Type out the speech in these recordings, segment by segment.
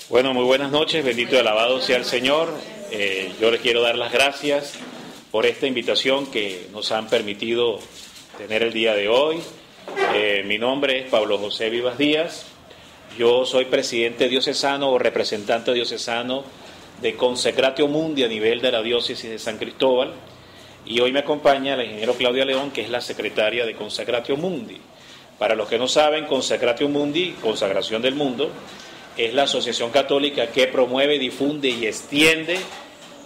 Bueno, muy buenas noches, bendito y alabado sea el Señor. Yo les quiero dar las gracias por esta invitación que nos han permitido tener el día de hoy. Mi nombre es Pablo José Vivas Díaz. Yo soy presidente diocesano o representante diocesano de Consecratio Mundi a nivel de la diócesis de San Cristóbal. Y hoy me acompaña la ingeniero Claudia León, que es la secretaria de Consecratio Mundi. Para los que no saben, Consecratio Mundi, Consagración del Mundo, es la asociación católica que promueve, difunde y extiende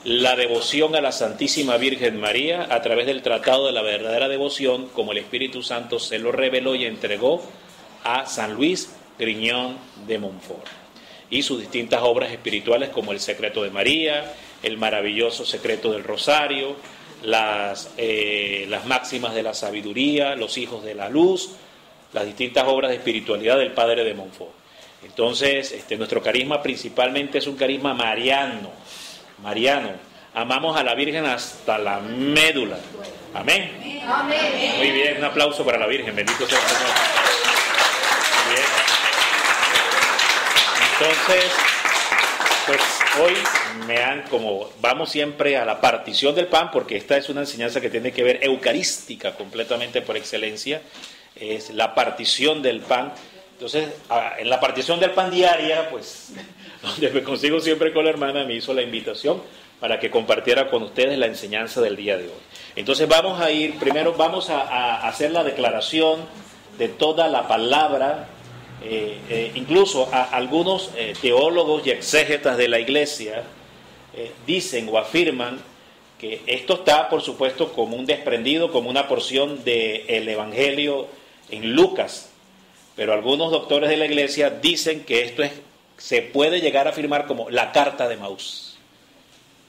la devoción a la Santísima Virgen María a través del Tratado de la Verdadera Devoción, como el Espíritu Santo se lo reveló y entregó a San Luis Griñón de Montfort, y sus distintas obras espirituales como el Secreto de María, el maravilloso Secreto del Rosario, las máximas de la sabiduría, los hijos de la luz, las distintas obras de espiritualidad del Padre de Montfort. Entonces, nuestro carisma principalmente es un carisma mariano. Amamos a la Virgen hasta la médula. Amén. Amén. Muy bien, un aplauso para la Virgen, bendito sea el Señor. Muy bien. Entonces, pues hoy vamos siempre a la partición del pan, porque esta es una enseñanza que tiene que ver eucarística completamente por excelencia, es la partición del pan. Entonces, en la partición del pan diaria, pues, donde me consigo siempre con la hermana, me hizo la invitación para que compartiera con ustedes la enseñanza del día de hoy. Entonces primero vamos a hacer la declaración de toda la palabra, incluso algunos teólogos y exégetas de la Iglesia dicen o afirman que esto está, por supuesto, como un desprendido, como una porción del Evangelio en Lucas. Pero algunos doctores de la Iglesia dicen que se puede llegar a afirmar como la carta de Maús.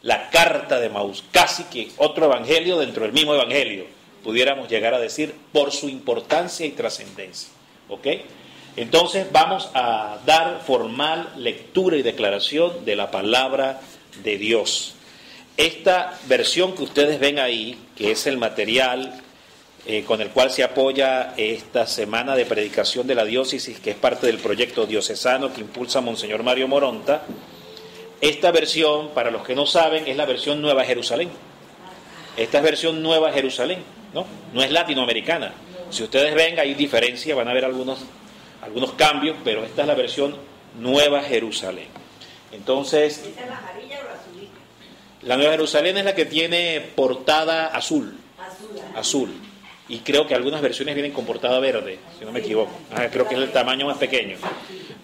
La carta de Maús, casi que otro evangelio dentro del mismo evangelio, pudiéramos llegar a decir, por su importancia y trascendencia. ¿Ok? Entonces vamos a dar formal lectura y declaración de la palabra de Dios. Esta versión que ustedes ven ahí, que es el material con el cual se apoya esta semana de predicación de la diócesis, que es parte del proyecto diocesano que impulsa Monseñor Mario Moronta. Esta versión, para los que no saben, es la versión Nueva Jerusalén. Esta es versión Nueva Jerusalén, no es latinoamericana. Si ustedes ven, hay diferencia, van a ver algunos cambios, pero esta es la versión Nueva Jerusalén. Entonces, ¿esta es la amarilla o la azulita? La Nueva Jerusalén es la que tiene portada azul. Azul. Y creo que algunas versiones vienen con portada verde, si no me equivoco. Creo que es el tamaño más pequeño.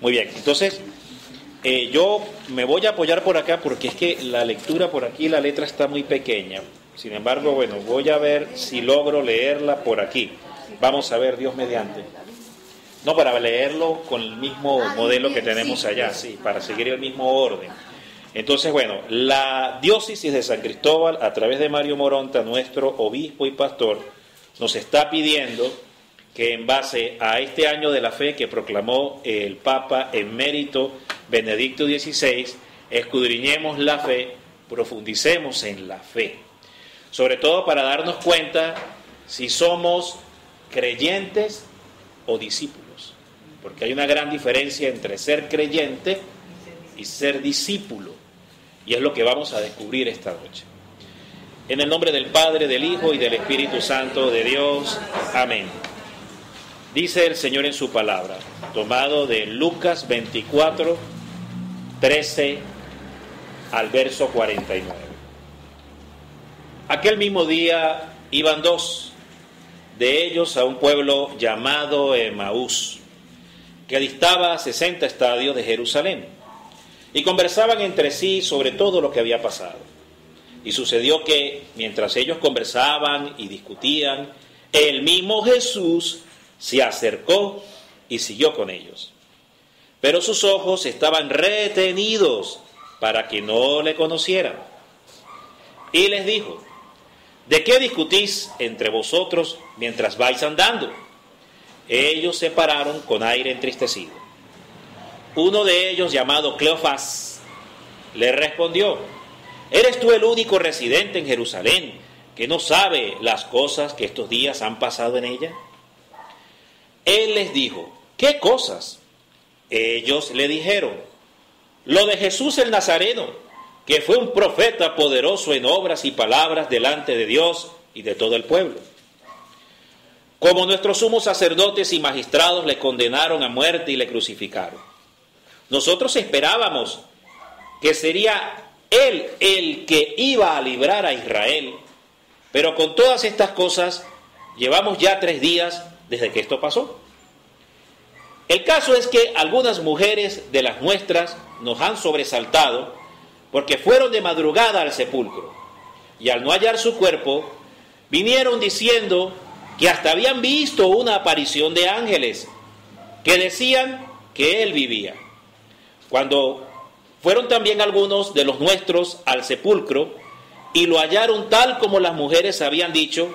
Muy bien, entonces yo me voy a apoyar por acá porque es que la lectura por aquí, la letra está muy pequeña. Sin embargo, bueno, voy a ver si logro leerla por aquí. Vamos a ver, Dios mediante. No, para leerlo con el mismo modelo que tenemos allá, sí, para seguir el mismo orden. Entonces, bueno, la diócesis de San Cristóbal, a través de Mario Moronta, nuestro obispo y pastor, nos está pidiendo que en base a este año de la fe que proclamó el Papa emérito Benedicto XVI, escudriñemos la fe, profundicemos en la fe. Sobre todo para darnos cuenta si somos creyentes o discípulos. Porque hay una gran diferencia entre ser creyente y ser discípulo. Y es lo que vamos a descubrir esta noche. En el nombre del Padre, del Hijo y del Espíritu Santo de Dios. Amén. Dice el Señor en su palabra, tomado de Lucas 24, 13 al verso 49. Aquel mismo día iban dos de ellos a un pueblo llamado Emaús, que distaba 60 estadios de Jerusalén, y conversaban entre sí sobre todo lo que había pasado. Y sucedió que, mientras ellos conversaban y discutían, el mismo Jesús se acercó y siguió con ellos. Pero sus ojos estaban retenidos para que no le conocieran. Y les dijo, ¿de qué discutís entre vosotros mientras vais andando? Ellos se pararon con aire entristecido. Uno de ellos, llamado Cleofás, le respondió, ¿eres tú el único residente en Jerusalén que no sabe las cosas que estos días han pasado en ella? Él les dijo, ¿qué cosas? Ellos le dijeron, lo de Jesús el Nazareno, que fue un profeta poderoso en obras y palabras delante de Dios y de todo el pueblo. Como nuestros sumos sacerdotes y magistrados le condenaron a muerte y le crucificaron. Nosotros esperábamos que sería Él el que iba a librar a Israel, pero con todas estas cosas llevamos ya 3 días desde que esto pasó. El caso es que algunas mujeres de las nuestras nos han sobresaltado porque fueron de madrugada al sepulcro y al no hallar su cuerpo, vinieron diciendo que hasta habían visto una aparición de ángeles que decían que él vivía. Cuando fueron también algunos de los nuestros al sepulcro y lo hallaron tal como las mujeres habían dicho,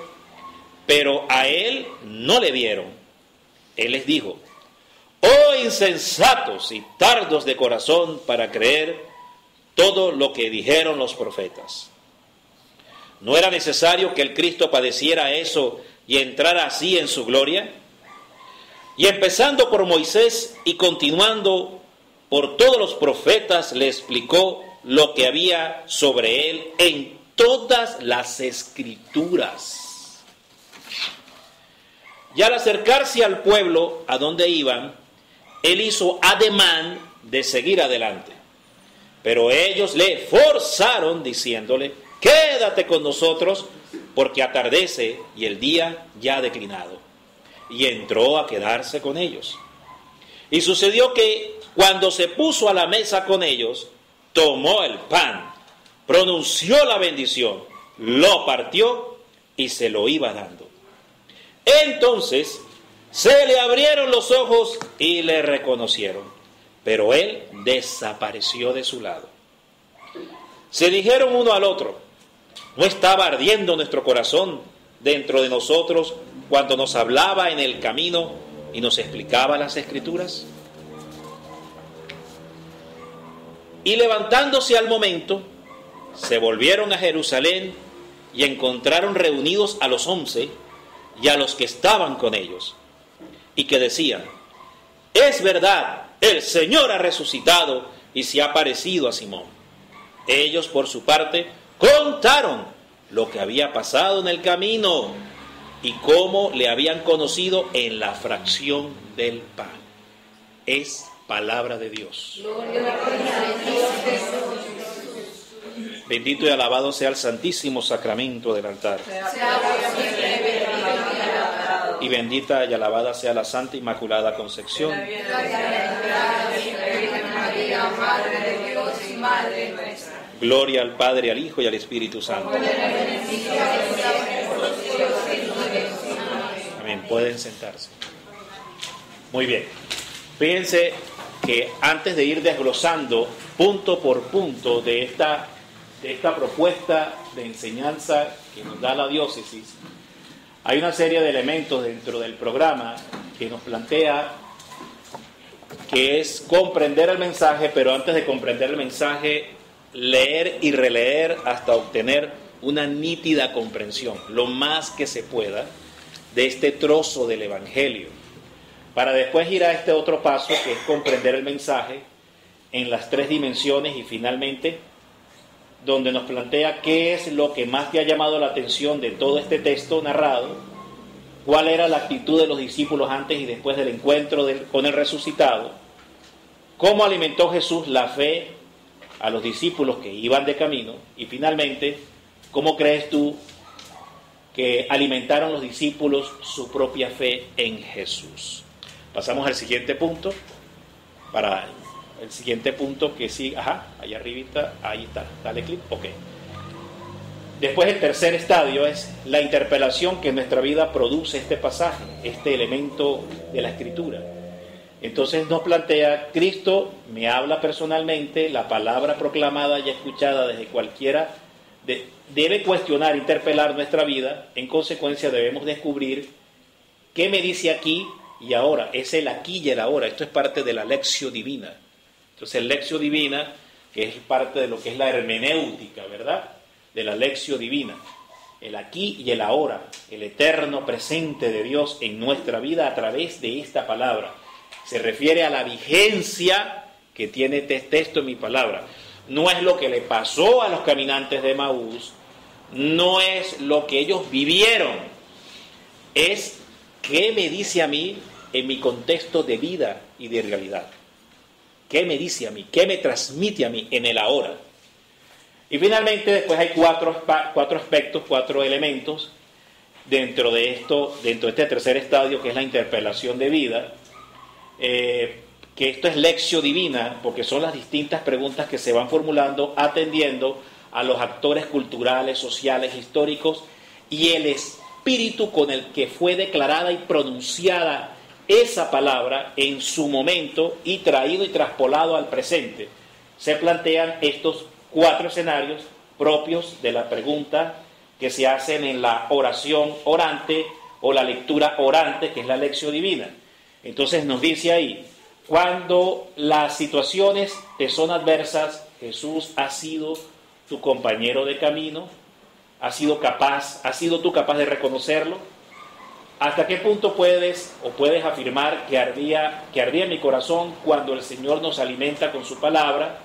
pero a él no le vieron. Él les dijo: oh insensatos y tardos de corazón para creer todo lo que dijeron los profetas. ¿No era necesario que el Cristo padeciera eso y entrara así en su gloria? Y empezando por Moisés y continuando por todos los profetas, le explicó lo que había sobre él en todas las escrituras. Y al acercarse al pueblo a donde iban, él hizo ademán de seguir adelante. Pero ellos le forzaron diciéndole: quédate con nosotros, porque atardece y el día ya ha declinado. Y entró a quedarse con ellos. Y sucedió que cuando se puso a la mesa con ellos, tomó el pan, pronunció la bendición, lo partió y se lo iba dando. Entonces se le abrieron los ojos y le reconocieron, pero él desapareció de su lado. Se dijeron uno al otro: ¿no estaba ardiendo nuestro corazón dentro de nosotros cuando nos hablaba en el camino y nos explicaba las Escrituras? Y levantándose al momento, se volvieron a Jerusalén y encontraron reunidos a los 11 y a los que estaban con ellos, y que decían: es verdad, el Señor ha resucitado y se ha aparecido a Simón. Ellos, por su parte, contaron lo que había pasado en el camino y cómo le habían conocido en la fracción del pan. Es palabra de Dios. Bendito y alabado sea el santísimo sacramento del altar. Y bendita y alabada sea la Santa Inmaculada Concepción. Gloria al Padre, al Hijo y al Espíritu Santo. Amén. Pueden sentarse. Muy bien. Fíjense que antes de ir desglosando punto por punto de esta propuesta de enseñanza que nos da la diócesis, hay una serie de elementos dentro del programa que nos plantea que es comprender el mensaje, pero antes de comprender el mensaje, leer y releer hasta obtener una nítida comprensión, lo más que se pueda, de este trozo del Evangelio, para después ir a este otro paso que es comprender el mensaje en las 3 dimensiones y finalmente donde nos plantea qué es lo que más te ha llamado la atención de todo este texto narrado, cuál era la actitud de los discípulos antes y después del encuentro con el resucitado, cómo alimentó Jesús la fe a los discípulos que iban de camino y finalmente, cómo crees tú que alimentaron los discípulos su propia fe en Jesús. Pasamos al siguiente punto, para el siguiente punto que sigue, allá arribita, ahí está, dale clic, ok. Después el tercer estadio es la interpelación que en nuestra vida produce este pasaje, este elemento de la Escritura. Entonces nos plantea: Cristo me habla personalmente, la palabra proclamada y escuchada desde cualquiera debe cuestionar, interpelar nuestra vida. En consecuencia debemos descubrir qué me dice aquí y ahora. Es el aquí y el ahora. Esto es parte de la lectio divina. Entonces el lectio divina, que es parte de lo que es la hermenéutica, ¿verdad?, de la lectio divina, el aquí y el ahora, el eterno presente de Dios en nuestra vida a través de esta palabra. Se refiere a la vigencia que tiene texto en mi palabra. No es lo que le pasó a los caminantes de Emaús, no es lo que ellos vivieron, es qué me dice a mí en mi contexto de vida y de realidad. ¿Qué me dice a mí? ¿Qué me transmite a mí en el ahora? Y finalmente después hay cuatro aspectos, 4 elementos dentro de este tercer estadio, que es la interpelación de vida, que esto es lección divina, porque son las distintas preguntas que se van formulando atendiendo a los actores culturales, sociales, históricos y el espíritu con el que fue declarada y pronunciada esa palabra en su momento y traído y traspolado al presente. Se plantean estos 4 escenarios propios de la pregunta que se hacen en la oración orante o la lectura orante, que es la lección divina. Entonces nos dice ahí, cuando las situaciones te son adversas, Jesús ha sido tu compañero de camino, has sido tú capaz de reconocerlo. ¿Hasta qué punto puedes afirmar que ardía en mi corazón cuando el Señor nos alimenta con su palabra?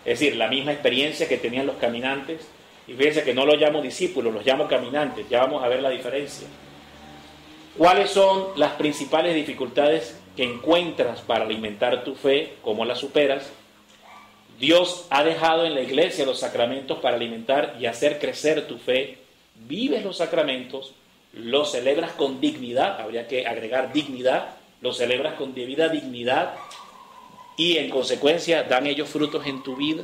Es decir, la misma experiencia que tenían los caminantes. Y fíjense que no los llamo discípulos, los llamo caminantes. Ya vamos a ver la diferencia. ¿Cuáles son las principales dificultades que encuentras para alimentar tu fe? ¿Cómo las superas? Dios ha dejado en la iglesia los sacramentos para alimentar y hacer crecer tu fe. Vives los sacramentos, los celebras con dignidad, habría que agregar dignidad, los celebras con debida dignidad y en consecuencia dan ellos frutos en tu vida.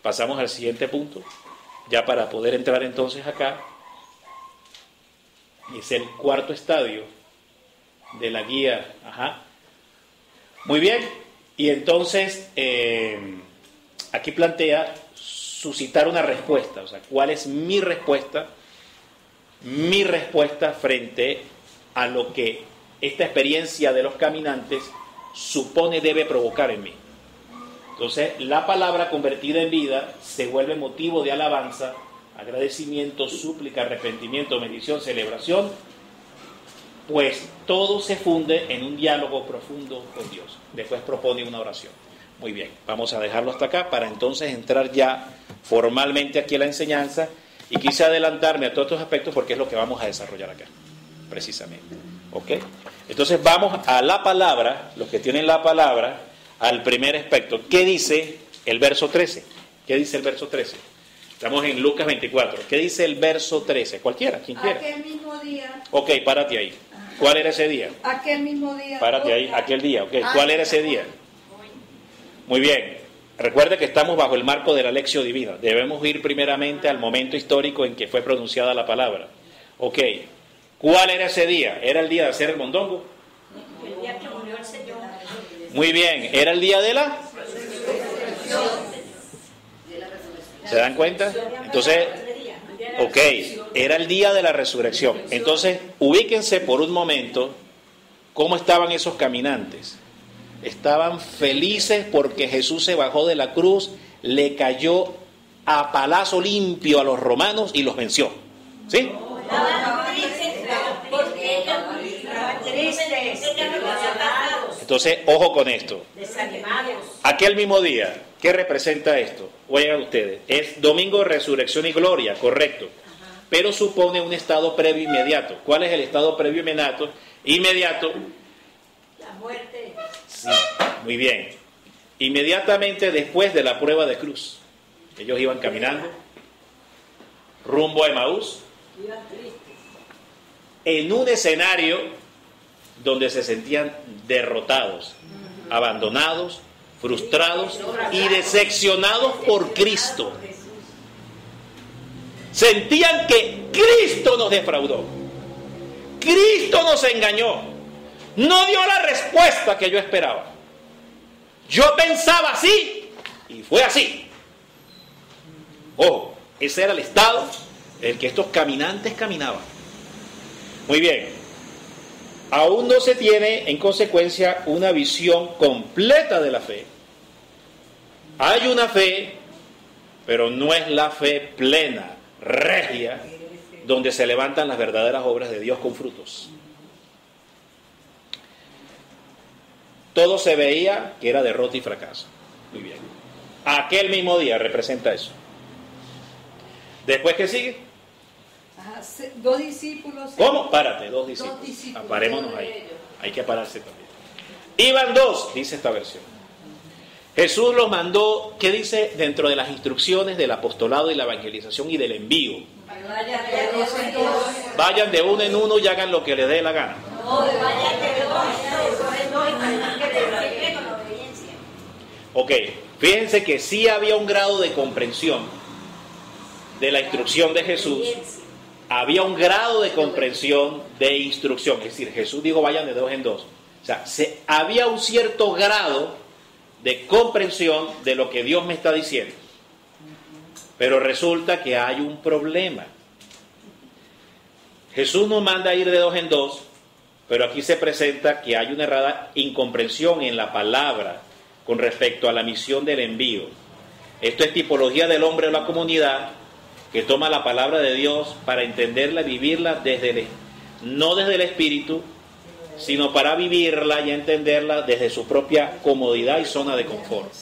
Pasamos al siguiente punto, ya para poder entrar entonces acá. Es el 4 estadio de la guía. Muy bien, y entonces aquí plantea suscitar una respuesta, o sea, ¿cuál es mi respuesta? Mi respuesta frente a lo que esta experiencia de los caminantes supone debe provocar en mí. Entonces, la palabra convertida en vida se vuelve motivo de alabanza, agradecimiento, súplica, arrepentimiento, bendición, celebración, pues todo se funde en un diálogo profundo con Dios. Después propone una oración. Muy bien, vamos a dejarlo hasta acá para entonces entrar ya formalmente aquí a la enseñanza. Y quise adelantarme a todos estos aspectos porque es lo que vamos a desarrollar acá, precisamente. ¿Ok? Entonces vamos a la palabra, los que tienen la palabra, al primer aspecto. ¿Qué dice el verso 13? ¿Qué dice el verso 13? Estamos en Lucas 24. ¿Qué dice el verso 13? Cualquiera, quien quiera. Aquel mismo día. Ok, párate ahí. ¿Cuál era ese día? Aquel mismo día. Párate ahí, aquel día. Ok, ¿cuál era ese día? Muy bien. Recuerde que estamos bajo el marco de la lección divina. Debemos ir primeramente al momento histórico en que fue pronunciada la palabra. Ok, ¿cuál era ese día? ¿Era el día de hacer el mondongo? El día que murió el Señor. Muy bien, ¿era el día de la? ¿Se dan cuenta? Entonces, ok, era el día de la resurrección. Entonces, ubíquense por un momento cómo estaban esos caminantes. Estaban felices porque Jesús se bajó de la cruz, le cayó a palazo limpio a los romanos y los venció. ¿Sí? Entonces, ojo con esto. Aquel mismo día, ¿qué representa esto? Oigan ustedes, es domingo de resurrección y gloria, correcto. Pero supone un estado previo inmediato. ¿Cuál es el estado previo inmediato? La muerte. Sí, muy bien. Inmediatamente después de la prueba de cruz, ellos iban caminando rumbo a Emaús, en un escenario donde se sentían derrotados, abandonados, frustrados y decepcionados por Cristo. Sentían que Cristo nos defraudó, Cristo nos engañó, no dio la respuesta que yo esperaba. Yo pensaba así y fue así. Ojo, ese era el estado en el que estos caminantes caminaban. Muy bien. Aún no se tiene, en consecuencia, una visión completa de la fe. Hay una fe, pero no es la fe plena, regia, donde se levantan las verdaderas obras de Dios con frutos. todo se veía que era derrota y fracaso. Muy bien. Aquel mismo día representa eso. ¿Después qué sigue? Ajá, 2 discípulos. ¿Cómo? Párate, 2 discípulos. 2 discípulos. Parémonos ahí. Hay que pararse también. Iban 2, dice esta versión. Jesús los mandó, ¿qué dice? Dentro de las instrucciones del apostolado y la evangelización y del envío. Vayan de 2 en 2. Vayan de uno en uno y hagan lo que les dé la gana. No, vayan de 2 en 2 y que le con la obediencia. Ok, fíjense que sí había un grado de comprensión de la instrucción de Jesús. Había un grado de comprensión de instrucción. Es decir, Jesús dijo vayan de 2 en 2. O sea, había un cierto grado de comprensión de lo que Dios me está diciendo. Pero resulta que hay un problema. Jesús nos manda a ir de 2 en 2, pero aquí se presenta que hay una errada incomprensión en la palabra con respecto a la misión del envío. Esto es tipología del hombre o la comunidad que toma la palabra de Dios para entenderla y vivirla no desde el espíritu, sino para vivirla y entenderla desde su propia comodidad y zona de confort.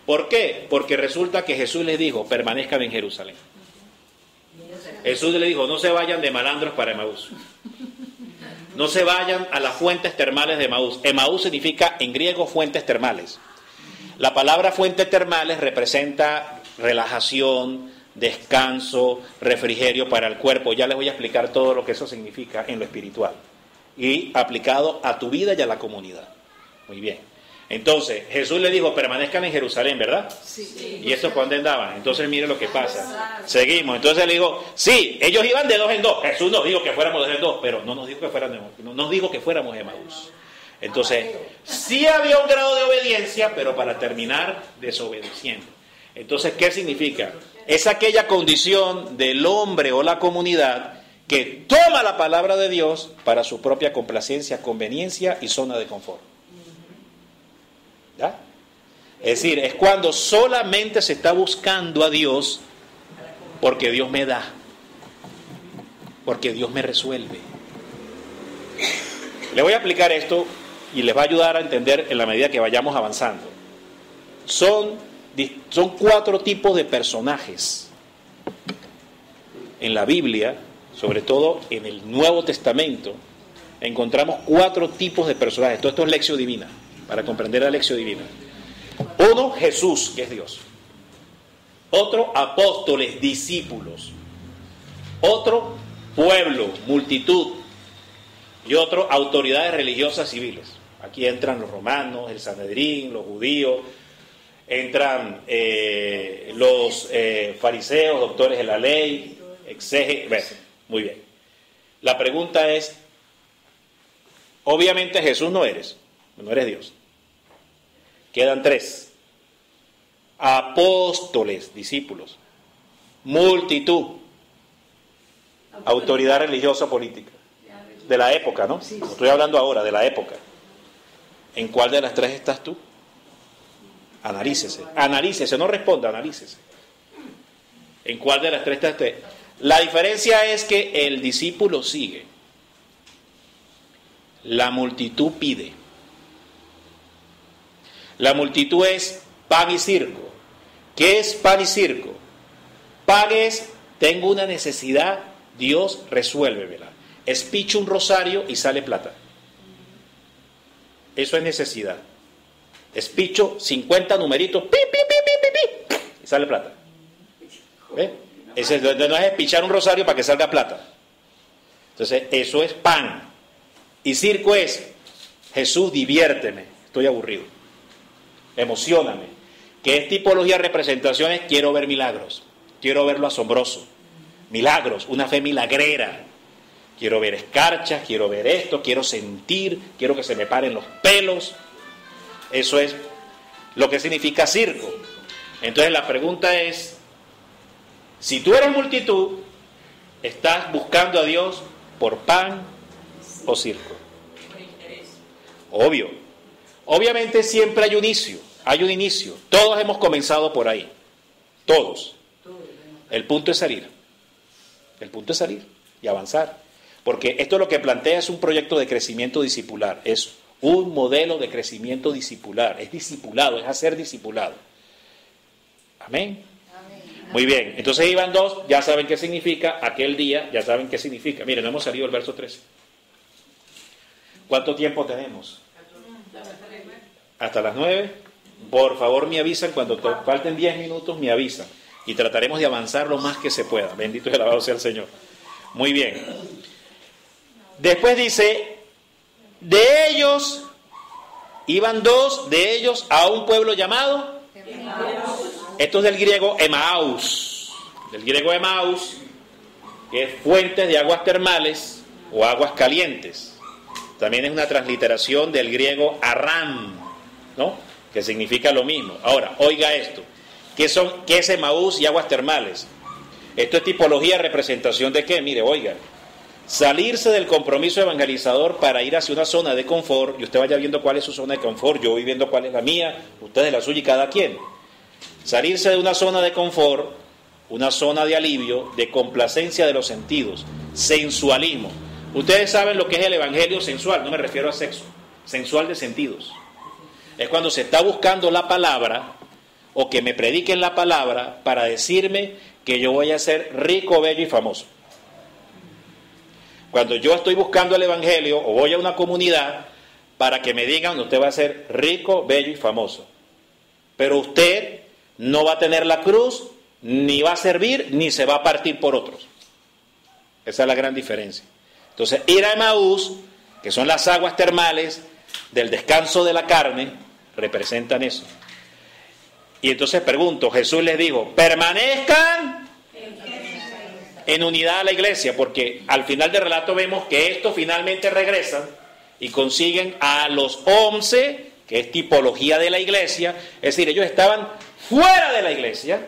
¿Por qué? Porque resulta que Jesús les dijo, permanezcan en Jerusalén. Jesús les dijo, no se vayan de malandros para Emaús. No se vayan a las fuentes termales de Emaús. Emaús significa en griego fuentes termales. La palabra fuentes termales representa relajación, descanso, refrigerio para el cuerpo. Ya les voy a explicar todo lo que eso significa en lo espiritual y aplicado a tu vida y a la comunidad. Muy bien. Entonces, Jesús le dijo, permanezcan en Jerusalén, ¿verdad? Sí. ¿Y estos cuándo andaban? Entonces, mire lo que pasa. Seguimos. Entonces le digo, sí, ellos iban de 2 en 2. Jesús nos dijo que fuéramos de 2 en 2, pero no nos dijo que fuéramos Emaús. Entonces, sí había un grado de obediencia, pero para terminar desobedeciendo. Entonces, ¿qué significa? Es aquella condición del hombre o la comunidad que toma la palabra de Dios para su propia complacencia, conveniencia y zona de confort. ¿Ya? Es decir, es cuando solamente se está buscando a Dios porque Dios me da, porque Dios me resuelve. Le voy a aplicar esto y les va a ayudar a entender en la medida que vayamos avanzando. Son 4 tipos de personajes en la Biblia, sobre todo en el Nuevo Testamento. Encontramos 4 tipos de personajes. Todo esto es lección divina, para comprender la lección divina. Uno, Jesús, que es Dios. Otro, apóstoles, discípulos. Otro, pueblo, multitud. Y otro, autoridades religiosas civiles. Aquí entran los romanos, el Sanedrín, los judíos, entran los fariseos, doctores de la ley, exégetas. Bueno, muy bien. La pregunta es, obviamente Jesús no eres Dios. Quedan 3. Apóstoles, discípulos. Multitud. Autoridad religiosa política. De la época, ¿no? No estoy hablando ahora, de la época. ¿En cuál de las 3 estás tú? Analícese, no responda, analícese. ¿En cuál de las 3 estás tú? La diferencia es que el discípulo sigue. La multitud pide. La multitud es pan y circo. ¿Qué es pan y circo? Pan es, tengo una necesidad, Dios resuélvemela. Espicho un rosario y sale plata. Eso es necesidad. Espicho 50 numeritos, pi, pi, pi, pi, pi, pi, y sale plata. ¿Ve? No es espichar un rosario para que salga plata. Entonces, eso es pan. Y circo es, Jesús, diviérteme, estoy aburrido. Emocióname. ¿Qué es tipología de representaciones? Quiero ver milagros. Quiero ver lo asombroso. Milagros, una fe milagrera. Quiero ver escarchas, quiero ver esto, quiero sentir, quiero que se me paren los pelos. Eso es lo que significa circo. Entonces la pregunta es, si tú eres multitud, ¿estás buscando a Dios por pan o circo? Por interés. Obvio. Obviamente siempre hay un inicio. Todos hemos comenzado por ahí. Todos. El punto es salir. Y avanzar. Porque esto lo que plantea es un proyecto de crecimiento discipular. Es Un modelo de crecimiento discipular. Es discipulado, es hacer discipulado. Amén. Muy bien, entonces iban dos, ya saben qué significa, aquel día, ya saben qué significa. Miren, no hemos salido del verso 13. ¿Cuánto tiempo tenemos? Hasta las 9. Por favor me avisan, cuando falten 10 minutos me avisan. Y trataremos de avanzar lo más que se pueda. Bendito y alabado sea el Señor. Muy bien. Después dice, de ellos, iban dos de ellos a un pueblo llamado... Esto es del griego Emaús, que es fuentes de aguas termales o aguas calientes. También es una transliteración del griego Aram, ¿no? Que significa lo mismo. Ahora, oiga esto, ¿qué es Emaús y aguas termales? Esto es tipología, representación de qué, mire, oiga, salirse del compromiso evangelizador para ir hacia una zona de confort, y usted vaya viendo cuál es su zona de confort, yo voy viendo cuál es la mía, ustedes la suya y cada quien. Salirse de una zona de confort, una zona de alivio, de complacencia de los sentidos, sensualismo. Ustedes saben lo que es el evangelio sensual, no me refiero a sexo, sensual de sentidos. Es cuando se está buscando la palabra, o que me prediquen la palabra, para decirme que yo voy a ser rico, bello y famoso. Cuando yo estoy buscando el evangelio, o voy a una comunidad, para que me digan, usted va a ser rico, bello y famoso. Pero usted no va a tener la cruz, ni va a servir, ni se va a partir por otros. Esa es la gran diferencia. Entonces, ir a Emaús, que son las aguas termales del descanso de la carne, representan eso. Y entonces pregunto, Jesús les dijo, permanezcan en unidad a la iglesia, porque al final del relato vemos que estos finalmente regresan y consiguen a los 11, que es tipología de la iglesia, es decir, ellos estaban fuera de la iglesia,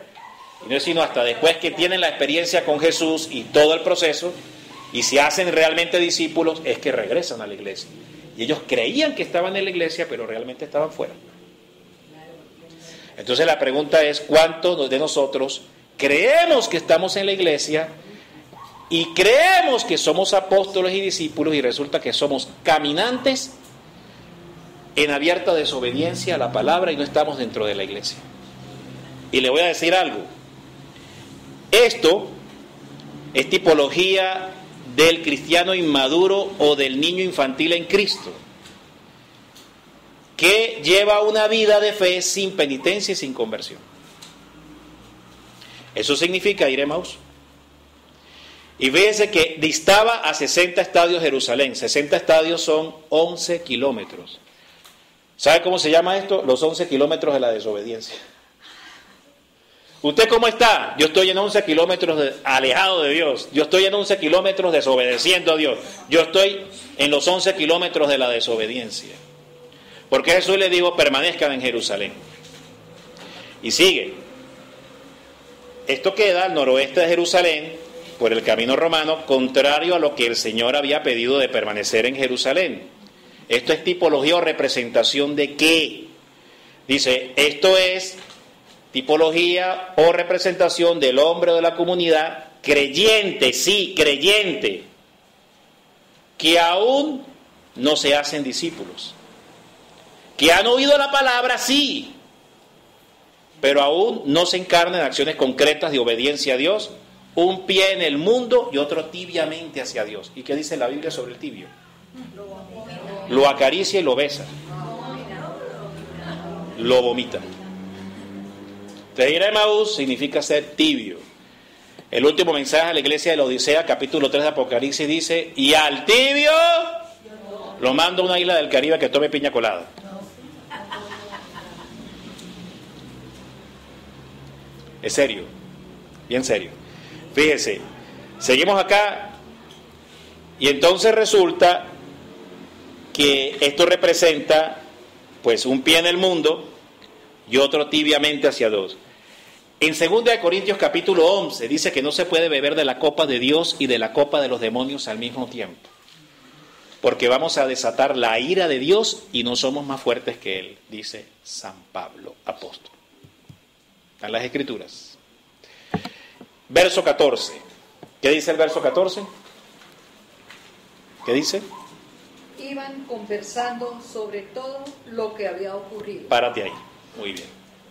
y no es sino hasta después que tienen la experiencia con Jesús y todo el proceso, y se hacen realmente discípulos, es que regresan a la iglesia. Y ellos creían que estaban en la iglesia, pero realmente estaban fuera. Entonces la pregunta es, ¿cuántos de nosotros creemos que estamos en la iglesia y creemos que somos apóstoles y discípulos y resulta que somos caminantes en abierta desobediencia a la palabra y no estamos dentro de la iglesia? Y le voy a decir algo. Esto es tipología del cristiano inmaduro o del niño infantil en Cristo, que lleva una vida de fe sin penitencia y sin conversión. Eso significa ir a Emaús. Y fíjense que distaba a 60 estadios Jerusalén. 60 estadios son 11 kilómetros. ¿Sabe cómo se llama esto? Los 11 kilómetros de la desobediencia. ¿Usted cómo está? Yo estoy en 11 kilómetros alejado de Dios. Yo estoy en 11 kilómetros desobedeciendo a Dios. Yo estoy en los 11 kilómetros de la desobediencia. Porque Jesús le dijo, permanezcan en Jerusalén. Y sigue. Esto queda al noroeste de Jerusalén, por el camino romano, contrario a lo que el Señor había pedido de permanecer en Jerusalén. Esto es tipología o representación de qué. Dice, esto es tipología o representación del hombre o de la comunidad creyente, sí, creyente, que aún no se hacen discípulos, que han oído la palabra, sí, pero aún no se encarnan en acciones concretas de obediencia a Dios, un pie en el mundo y otro tibiamente hacia Dios. ¿Y qué dice la Biblia sobre el tibio? Lo acaricia y lo besa, lo vomita. De ir a Emaús significa ser tibio. El último mensaje a la iglesia de la Odisea, capítulo 3 de Apocalipsis, dice, y al tibio lo mando a una isla del Caribe que tome piña colada. Es serio, bien serio. Fíjese, seguimos acá y entonces resulta que esto representa pues un pie en el mundo y otro tibiamente hacia Dios. En 2 Corintios capítulo 11 dice que no se puede beber de la copa de Dios y de la copa de los demonios al mismo tiempo, porque vamos a desatar la ira de Dios y no somos más fuertes que Él, dice San Pablo, apóstol. Están las Escrituras. Verso 14. ¿Qué dice el verso 14? ¿Qué dice? Iban estaban conversando sobre todo lo que había ocurrido. Párate ahí. Muy bien.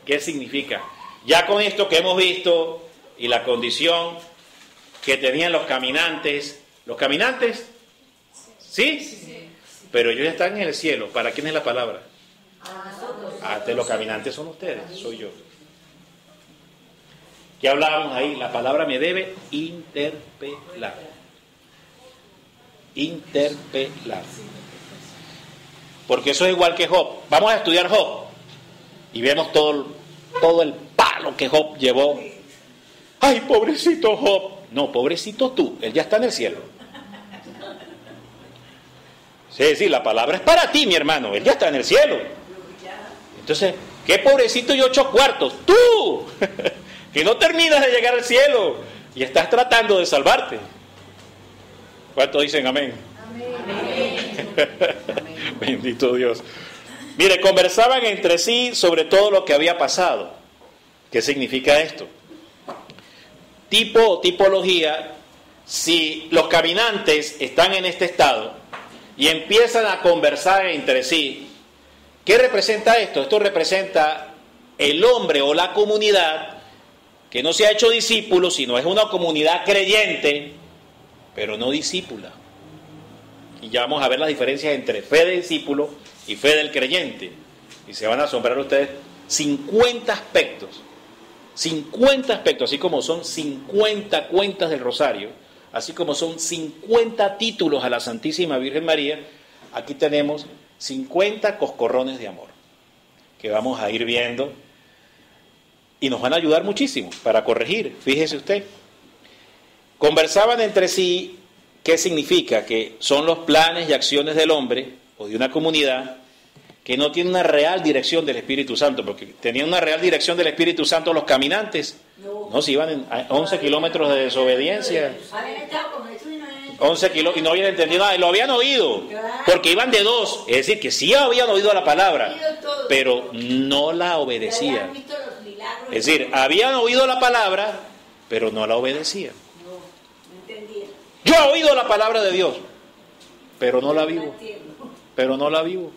¿Qué significa? Ya con esto que hemos visto y la condición que tenían los caminantes. ¿Los caminantes? ¿Sí? Pero ellos están en el cielo. ¿Para quién es la palabra? Los caminantes son ustedes, soy yo. ¿Qué hablábamos ahí? La palabra me debe interpelar. Interpelar. Porque eso es igual que Job. Vamos a estudiar Job. Y vemos todo el palo que Job llevó. ¡Ay, pobrecito Job! No, pobrecito tú. Él ya está en el cielo. Sí, la palabra es para ti, mi hermano. Él ya está en el cielo. Entonces, ¿qué pobrecito y 8 cuartos? ¡Tú! Que no terminas de llegar al cielo y estás tratando de salvarte. ¿Cuántos dicen amén? Amén. Bendito Dios. Mire, conversaban entre sí sobre todo lo que había pasado. ¿Qué significa esto? Tipo o tipología, si los caminantes están en este estado y empiezan a conversar entre sí, ¿qué representa esto? Esto representa el hombre o la comunidad que no se ha hecho discípulo, sino es una comunidad creyente, pero no discípula. Y ya vamos a ver las diferencias entre fe de discípulo y fe del creyente. Y se van a asombrar ustedes 50 aspectos, así como son 50 cuentas del rosario, así como son 50 títulos a la Santísima Virgen María, aquí tenemos 50 coscorrones de amor, que vamos a ir viendo y nos van a ayudar muchísimo para corregir. Fíjese usted, conversaban entre sí. ¿Qué significa? Que son los planes y acciones del hombre o de una comunidad que no tiene una real dirección del Espíritu Santo, porque tenían una real dirección del Espíritu Santo los caminantes. No, si iban a 11 kilómetros de desobediencia. 11 kilómetros y no habían entendido nada, lo habían oído, porque iban de dos, es decir, que sí habían oído la palabra, pero no la obedecían. Es decir, habían oído la palabra, pero no la obedecían. Yo he oído la palabra de Dios, pero no la vivo. Pero no la vivo.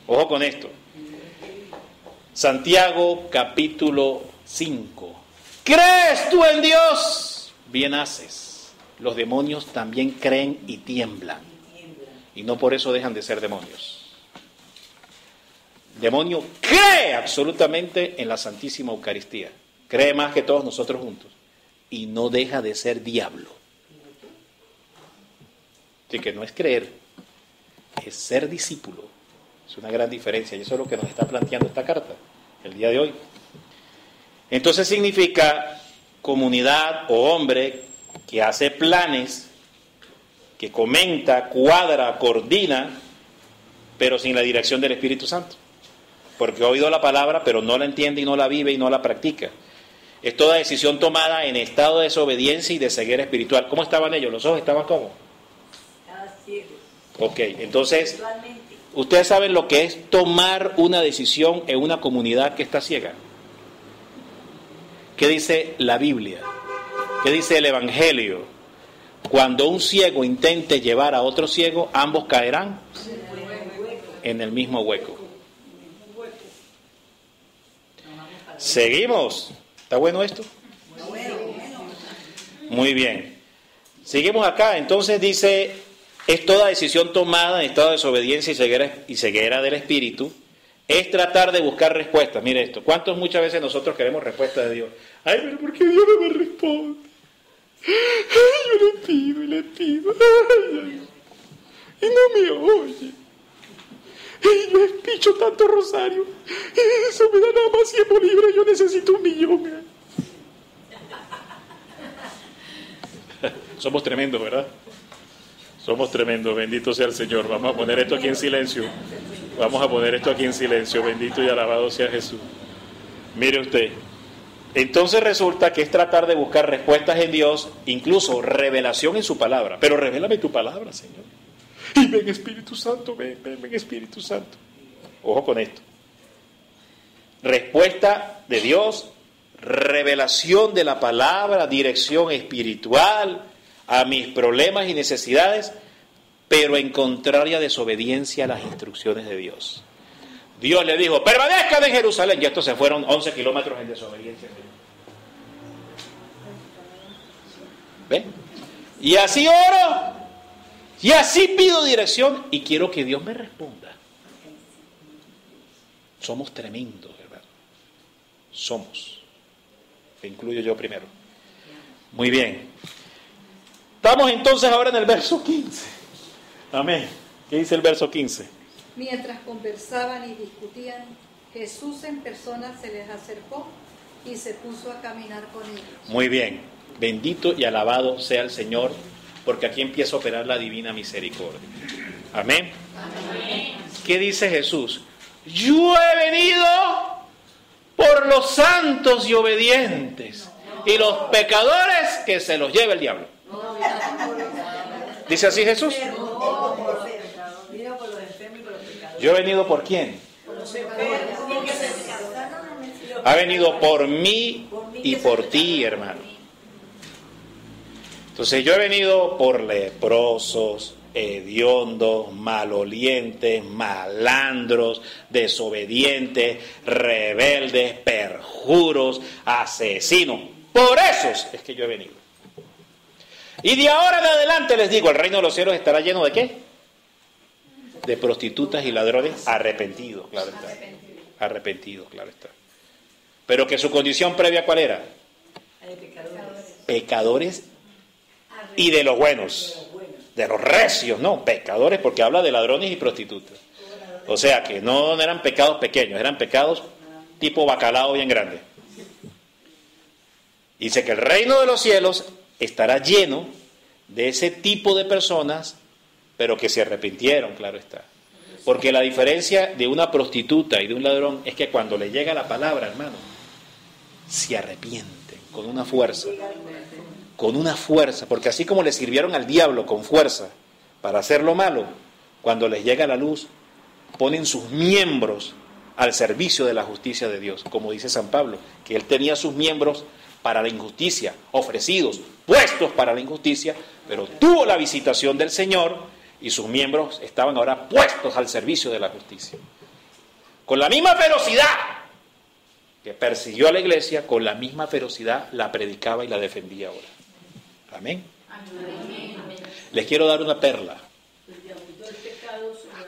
Ojo con esto. Santiago capítulo 5. ¿Crees tú en Dios? Bien haces. Los demonios también creen y tiemblan. Y no por eso dejan de ser demonios. El demonio cree absolutamente en la Santísima Eucaristía. Cree más que todos nosotros juntos. Y no deja de ser diablo. Así que no es creer, es ser discípulo. Es una gran diferencia y eso es lo que nos está planteando esta carta el día de hoy. Entonces significa comunidad o hombre que hace planes, que comenta, cuadra, coordina, pero sin la dirección del Espíritu Santo. Porque ha oído la palabra, pero no la entiende y no la vive y no la practica. Es toda decisión tomada en estado de desobediencia y de ceguera espiritual. ¿Cómo estaban ellos? ¿Los ojos estaban cómo? Estaban ciegos. Ok, entonces, ustedes saben lo que es tomar una decisión en una comunidad que está ciega. ¿Qué dice la Biblia? ¿Qué dice el Evangelio? Cuando un ciego intente llevar a otro ciego, ambos caerán en el mismo hueco. Seguimos. ¿Está bueno esto? Muy bien. Seguimos acá. Entonces dice, es toda decisión tomada en estado de desobediencia y ceguera del espíritu. Es tratar de buscar respuestas. Mire esto. ¿Cuántos muchas veces nosotros queremos respuestas de Dios? Ay, pero ¿por qué Dios no me responde? Ay, yo le pido y le pido. Ay, y no me oye. Yo he picho tanto rosario. Eso me da nada más 100 bolívares. Yo necesito 1.000.000. Somos tremendos, ¿verdad? Somos tremendos. Bendito sea el Señor. Vamos a poner esto aquí en silencio. Vamos a poner esto aquí en silencio. Bendito y alabado sea Jesús. Mire usted. Entonces resulta que es tratar de buscar respuestas en Dios, incluso revelación en su palabra. Pero revélame tu palabra, Señor. Y ven Espíritu Santo, ven Espíritu Santo. Ojo con esto. Respuesta de Dios, revelación de la palabra, dirección espiritual, a mis problemas y necesidades, pero en contraria desobediencia a las instrucciones de Dios. Dios le dijo, permanezcan en Jerusalén, y estos se fueron 11 kilómetros en desobediencia. ¿Ven? Y así oro, y así pido dirección, y quiero que Dios me responda. Somos tremendos, ¿verdad? Somos. Me incluyo yo primero. Muy bien. Estamos entonces ahora en el verso 15. Amén. ¿Qué dice el verso 15? Mientras conversaban y discutían, Jesús en persona se les acercó y se puso a caminar con ellos. Muy bien. Bendito y alabado sea el Señor, porque aquí empieza a operar la divina misericordia. Amén. Amén. ¿Qué dice Jesús? Yo he venido por los santos y obedientes, y los pecadores que se los lleve el diablo. ¿Dice así Jesús? Yo he venido por quién. Ha venido por mí y por ti, hermano. Entonces yo he venido por leprosos, hediondos, malolientes, malandros, desobedientes, rebeldes, perjuros, asesinos. Por esos es que yo he venido. Y de ahora en adelante les digo, el reino de los cielos estará lleno ¿de qué? De prostitutas y ladrones arrepentidos, claro está. Arrepentidos, claro está. Pero que su condición previa, ¿cuál era? Pecadores y de los buenos, de los recios, no, pecadores, porque habla de ladrones y prostitutas. O sea que no eran pecados pequeños, eran pecados tipo bacalao bien grande. Dice que el reino de los cielos estará lleno de ese tipo de personas, pero que se arrepintieron, claro está. Porque la diferencia de una prostituta y de un ladrón es que cuando le llega la palabra, hermano, se arrepienten con una fuerza. Con una fuerza, porque así como le sirvieron al diablo con fuerza para hacer lo malo, cuando les llega la luz, ponen sus miembros al servicio de la justicia de Dios, como dice San Pablo, que él tenía sus miembros para la injusticia, ofrecidos, puestos para la injusticia, pero tuvo la visitación del Señor y sus miembros estaban ahora puestos al servicio de la justicia. Con la misma ferocidad que persiguió a la iglesia, con la misma ferocidad la predicaba y la defendía ahora. Amén. Les quiero dar una perla.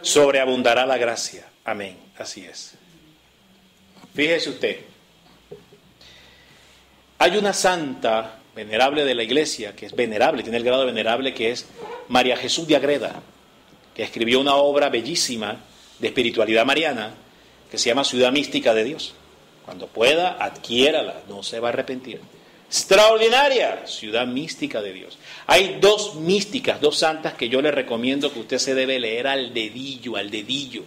Sobreabundará la gracia. Amén. Así es. Fíjese usted. Hay una santa venerable de la iglesia, que es venerable, tiene el grado de venerable, que es María Jesús de Agreda, que escribió una obra bellísima de espiritualidad mariana, que se llama Ciudad Mística de Dios. Cuando pueda, adquiérala, no se va a arrepentir. Extraordinaria, Ciudad Mística de Dios. Hay dos místicas, dos santas que yo le recomiendo que usted se debe leer al dedillo, al dedillo.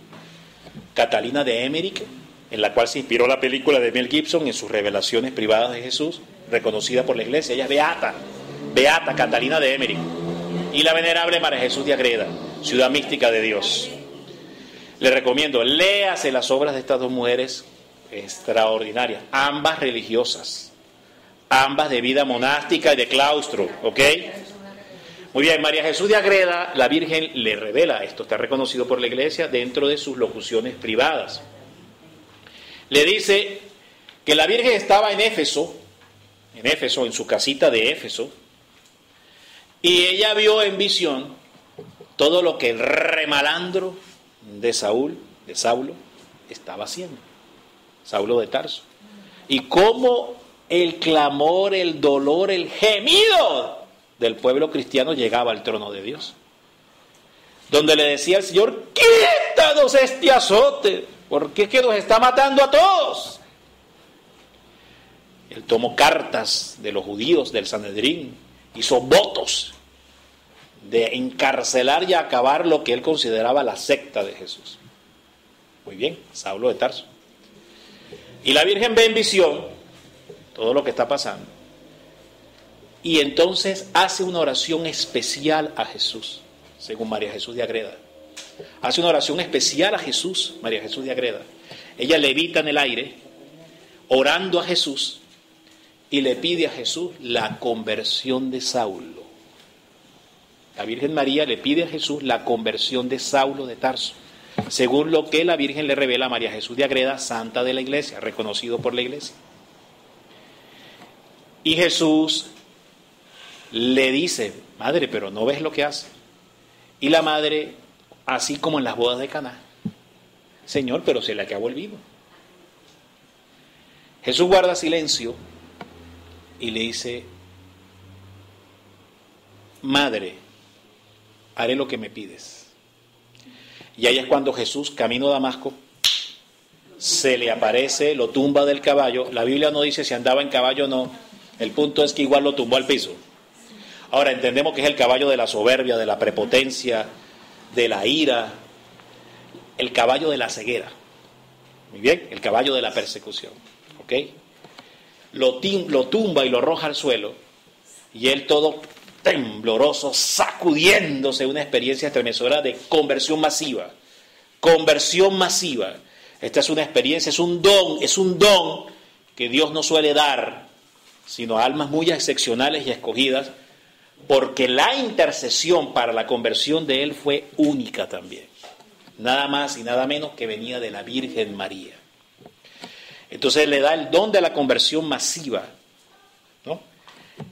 Catalina de Emmerich, en la cual se inspiró la película de Mel Gibson en sus revelaciones privadas de Jesús, reconocida por la iglesia. Ella es beata, beata Catalina de Emmerich. Y la venerable María Jesús de Agreda, Ciudad Mística de Dios. Le recomiendo, léase las obras de estas dos mujeres extraordinarias, ambas religiosas, ambas de vida monástica y de claustro, ¿ok? Muy bien, María Jesús de Agreda, la Virgen le revela esto, está reconocido por la iglesia dentro de sus locuciones privadas. Le dice que la Virgen estaba en Éfeso, en su casita de Éfeso, y ella vio en visión todo lo que el remalandro de Saulo estaba haciendo, Saulo de Tarso, y cómo el clamor, el dolor, el gemido del pueblo cristiano llegaba al trono de Dios, donde le decía al Señor: quítanos este azote, porque es que nos está matando a todos. Él tomó cartas de los judíos del Sanedrín, hizo votos de encarcelar y acabar lo que él consideraba la secta de Jesús. Muy bien, Saulo de Tarso. Y la Virgen ve en visión todo lo que está pasando. Y entonces hace una oración especial a Jesús, según María Jesús de Agreda. Hace una oración especial a Jesús, María Jesús de Agreda. Ella levita en el aire, orando a Jesús, y le pide a Jesús la conversión de Saulo. La Virgen María le pide a Jesús la conversión de Saulo de Tarso, según lo que la Virgen le revela a María Jesús de Agreda, santa de la Iglesia, reconocido por la Iglesia. Y Jesús le dice: madre, pero ¿no ves lo que hace? Y la madre, así como en las bodas de Caná: Señor, pero se le acabó el vino. Jesús guarda silencio y le dice: madre, haré lo que me pides. Y ahí es cuando Jesús, camino a Damasco, se le aparece, lo tumba del caballo. La Biblia no dice si andaba en caballo o no. El punto es que igual lo tumbó al piso. Ahora entendemos que es el caballo de la soberbia, de la prepotencia, de la ira, el caballo de la ceguera. Muy bien, el caballo de la persecución. ¿Ok? Lo tumba y lo arroja al suelo, y él todo tembloroso, sacudiéndose, una experiencia estremecedora de conversión masiva. Conversión masiva. Esta es una experiencia, es un don que Dios no suele dar, sino a almas muy excepcionales y escogidas, porque la intercesión para la conversión de él fue única también. Nada más y nada menos que venía de la Virgen María. Entonces le da el don de la conversión masiva, ¿no?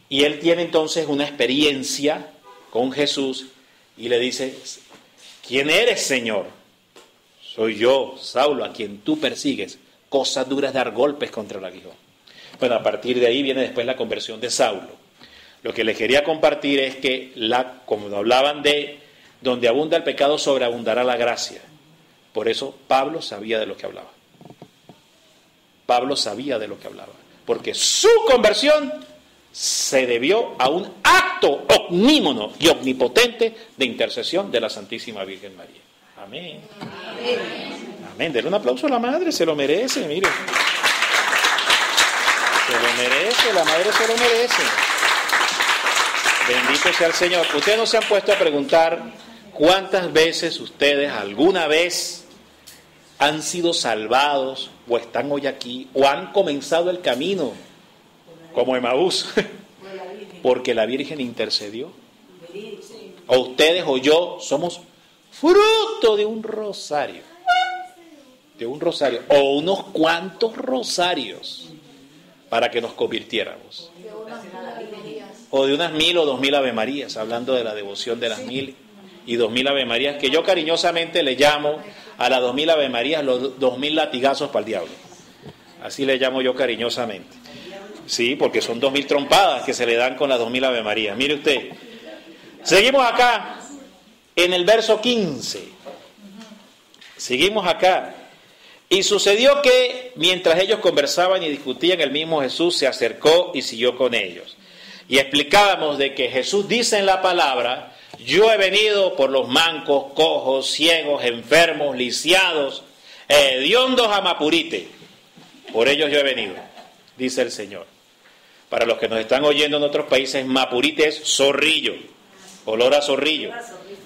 Y él tiene entonces una experiencia con Jesús y le dice: ¿quién eres, Señor? Soy yo, Saulo, a quien tú persigues. Cosas duras dar golpes contra el aguijón. Bueno, a partir de ahí viene después la conversión de Saulo. Lo que les quería compartir es que, como hablaban de donde abunda el pecado, sobreabundará la gracia. Por eso Pablo sabía de lo que hablaba. Pablo sabía de lo que hablaba, porque su conversión se debió a un acto omnímono y omnipotente de intercesión de la Santísima Virgen María. Amén. Amén. Amén. Denle un aplauso a la madre, se lo merece, mire. Se lo merece, la madre se lo merece. Bendito sea el Señor. Ustedes no se han puesto a preguntar cuántas veces ustedes alguna vez han sido salvados, o están hoy aquí, o han comenzado el camino, como Emaús, porque la Virgen intercedió. O ustedes o yo somos fruto de un rosario, o unos cuantos rosarios, para que nos convirtiéramos. O de unas 1000 o 2000 Ave Marías, hablando de la devoción de las 1000 y 2000 Ave Marías, que yo cariñosamente le llamo a las 2000 Ave Marías los 2000 latigazos para el diablo. Así le llamo yo cariñosamente. Sí, porque son 2000 trompadas que se le dan con las 2000 Ave Marías. Mire usted. Seguimos acá en el verso 15. Seguimos acá. Y sucedió que mientras ellos conversaban y discutían, el mismo Jesús se acercó y siguió con ellos. Y explicábamos de que Jesús dice en la palabra: yo he venido por los mancos, cojos, ciegos, enfermos, lisiados, hediondos a Mapurite. Por ellos yo he venido, dice el Señor. Para los que nos están oyendo en otros países, Mapurite es zorrillo, olor a zorrillo.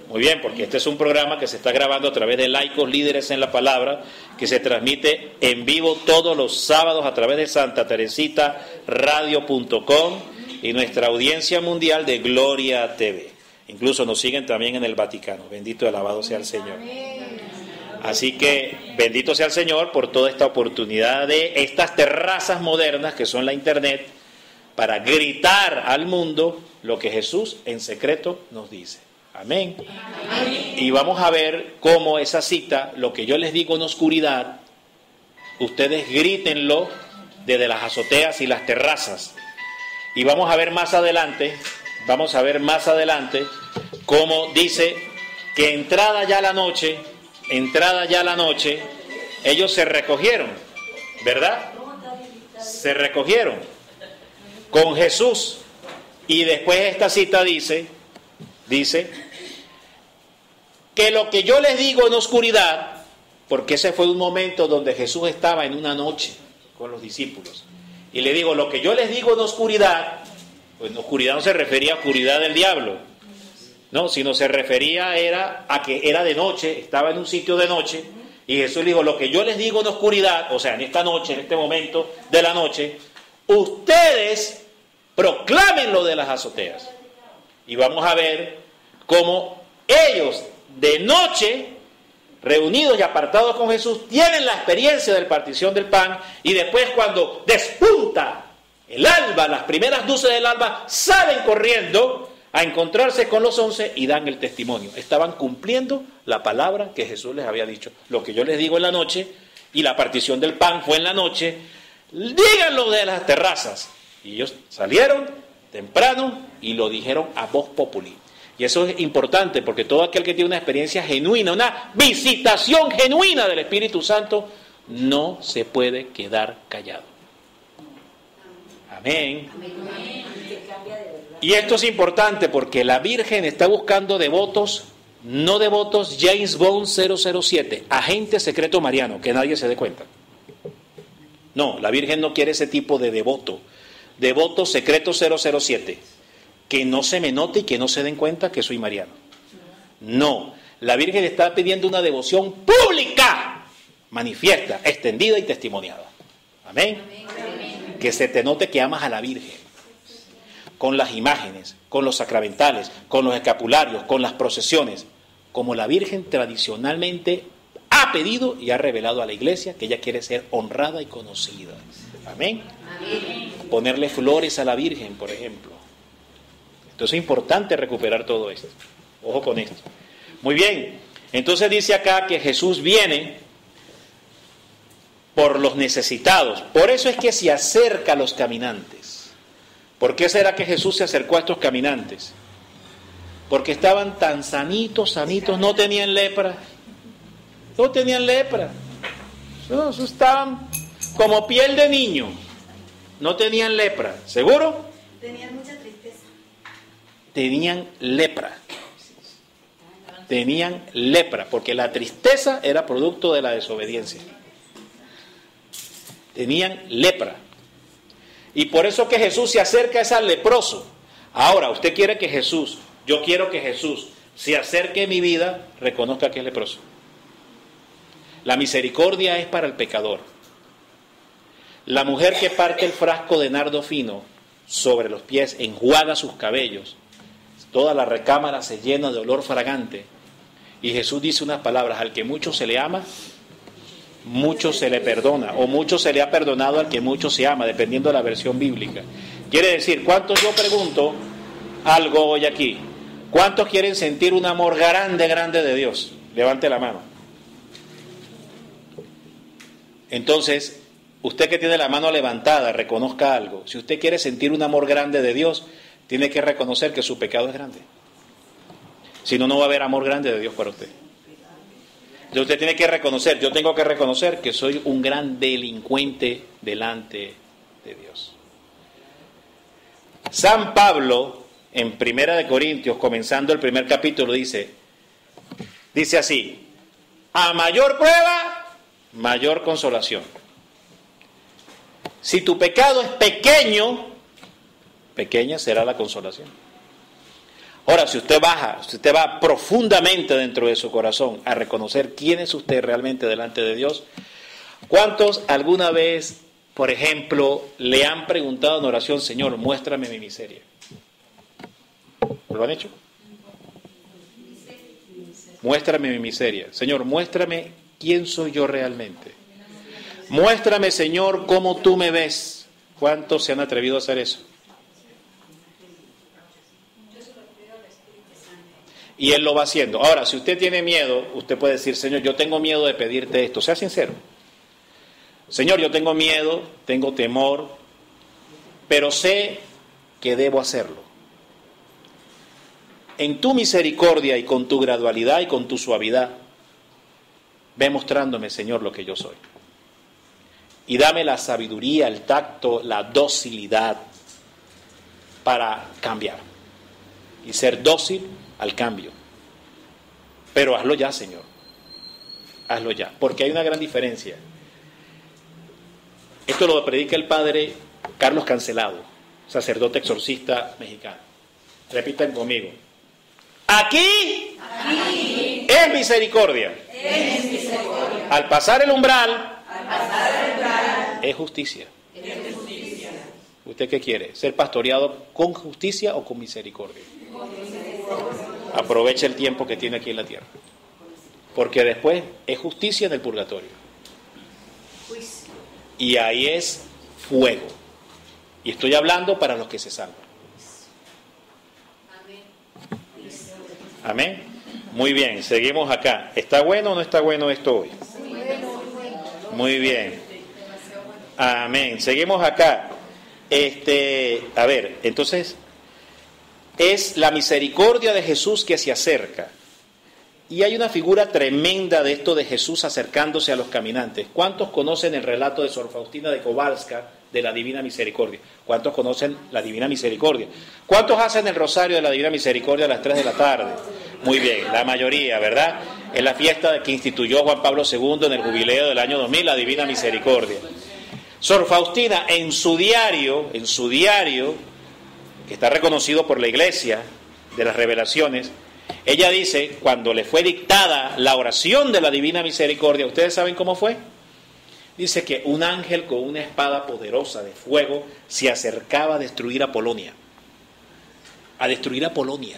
Muy bien, porque este es un programa que se está grabando a través de Laicos Líderes en la Palabra, que se transmite en vivo todos los sábados a través de Santa Teresita Radio.com y nuestra audiencia mundial de Gloria TV. Incluso nos siguen también en el Vaticano. Bendito y alabado sea el Señor. Así que bendito sea el Señor por toda esta oportunidad de estas terrazas modernas que son la Internet, para gritar al mundo lo que Jesús en secreto nos dice. Amén. Amén. Y vamos a ver cómo esa cita, lo que yo les digo en oscuridad, ustedes grítenlo desde las azoteas y las terrazas. Y vamos a ver más adelante cómo dice que entrada ya la noche, ellos se recogieron, ¿verdad? Se recogieron con Jesús. Y después esta cita dice que lo que yo les digo en oscuridad, porque ese fue un momento donde Jesús estaba en una noche con los discípulos, y le digo, lo que yo les digo en oscuridad, pues en oscuridad no se refería a oscuridad del diablo, no, sino se refería a que era de noche, estaba en un sitio de noche, y Jesús le dijo, lo que yo les digo en oscuridad, o sea, en esta noche, en este momento de la noche, ustedes proclamen lo de las azoteas. Y vamos a ver como ellos de noche, reunidos y apartados con Jesús, tienen la experiencia de la partición del pan, y después cuando despunta el alba, las primeras luces del alba, salen corriendo a encontrarse con los 11 y dan el testimonio. Estaban cumpliendo la palabra que Jesús les había dicho. Lo que yo les digo en la noche, y la partición del pan fue en la noche, díganlo de las terrazas. Y ellos salieron temprano y lo dijeron a voz populi. Y eso es importante, porque todo aquel que tiene una experiencia genuina, una visitación genuina del Espíritu Santo, no se puede quedar callado. Amén. Y esto es importante porque la Virgen está buscando devotos, no devotos James Bond 007, agente secreto mariano, que nadie se dé cuenta. No, la Virgen no quiere ese tipo de devoto. Devoto secreto 007, que no se me note y que no se den cuenta que soy mariano. No, la Virgen está pidiendo una devoción pública, manifiesta, extendida y testimoniada. Amén. Amén. Que se te note que amas a la Virgen, con las imágenes, con los sacramentales, con los escapularios, con las procesiones, como la Virgen tradicionalmente ha pedido y ha revelado a la Iglesia que ella quiere ser honrada y conocida. Amén. Amén. Ponerle flores a la Virgen, por ejemplo. Entonces es importante recuperar todo esto. Ojo con esto. Muy bien. Entonces dice acá que Jesús viene por los necesitados. Por eso es que se acerca a los caminantes. ¿Por qué será que Jesús se acercó a estos caminantes? Porque estaban tan sanitos, no tenían lepra. No tenían lepra. No, estaban como piel de niño. No tenían lepra. ¿Seguro? Tenían mucha tristeza. Tenían lepra. Tenían lepra, porque la tristeza era producto de la desobediencia. Tenían lepra. Y por eso que Jesús se acerca es al leproso. Ahora, usted quiere que Jesús, yo quiero que Jesús se acerque a mi vida, reconozca que es leproso. La misericordia es para el pecador. La mujer que parte el frasco de nardo fino sobre los pies, enjuaga sus cabellos, toda la recámara se llena de olor fragante, y Jesús dice unas palabras: al que mucho se le ama, mucho se le perdona, o mucho se le ha perdonado al que mucho se ama, dependiendo de la versión bíblica. Quiere decir, ¿cuántos, yo pregunto algo hoy aquí, cuántos quieren sentir un amor grande, grande de Dios? Levante la mano. Entonces, usted que tiene la mano levantada, reconozca algo. Si usted quiere sentir un amor grande de Dios, tiene que reconocer que su pecado es grande. Si no, no va a haber amor grande de Dios para usted. Entonces usted tiene que reconocer, yo tengo que reconocer que soy un gran delincuente delante de Dios. San Pablo, en 1 Corintios, comenzando el primer capítulo, dice así: a mayor prueba, mayor consolación. Si tu pecado es pequeño, pequeña será la consolación. Ahora, si usted va profundamente dentro de su corazón a reconocer quién es usted realmente delante de Dios, ¿cuántos alguna vez, por ejemplo, le han preguntado en oración: Señor, muéstrame mi miseria? ¿Lo han hecho? Muéstrame mi miseria. Señor, muéstrame quién soy yo realmente. Muéstrame, Señor, cómo tú me ves. ¿Cuántos se han atrevido a hacer eso? Y Él lo va haciendo. Ahora, si usted tiene miedo, usted puede decir: Señor, yo tengo miedo de pedirte esto. Sea sincero. Señor, yo tengo miedo, tengo temor, pero sé que debo hacerlo. En tu misericordia y con tu gradualidad y con tu suavidad, ve mostrándome, Señor, lo que yo soy. Y dame la sabiduría, el tacto, la docilidad para cambiar y ser dócil al cambio. Pero hazlo ya, Señor. Hazlo ya. Porque hay una gran diferencia. Esto lo predica el padre Carlos Cancelado, sacerdote exorcista mexicano. Repitan conmigo. Aquí es misericordia. Es misericordia. Al pasar el umbral, es justicia. ¿Usted qué quiere? ¿Ser pastoreado con justicia o con misericordia? Con misericordia. Aproveche el tiempo que tiene aquí en la tierra. Porque después es justicia en el purgatorio. Y ahí es fuego. Y estoy hablando para los que se salvan. Amén. Muy bien, seguimos acá. ¿Está bueno o no está bueno esto hoy? Muy bien. Amén. Seguimos acá. A ver, entonces, es la misericordia de Jesús que se acerca. Y hay una figura tremenda de esto de Jesús acercándose a los caminantes. ¿Cuántos conocen el relato de Sor Faustina de Kowalska de la Divina Misericordia? ¿Cuántos conocen la Divina Misericordia? ¿Cuántos hacen el rosario de la Divina Misericordia a las 3 de la tarde? Muy bien, la mayoría, ¿verdad? Es la fiesta que instituyó Juan Pablo II en el jubileo del año 2000, la Divina Misericordia. Sor Faustina, en su diario, que está reconocido por la Iglesia de las Revelaciones, ella dice, cuando le fue dictada la oración de la Divina Misericordia, ¿ustedes saben cómo fue? Dice que un ángel con una espada poderosa de fuego se acercaba a destruir a Polonia. A destruir a Polonia.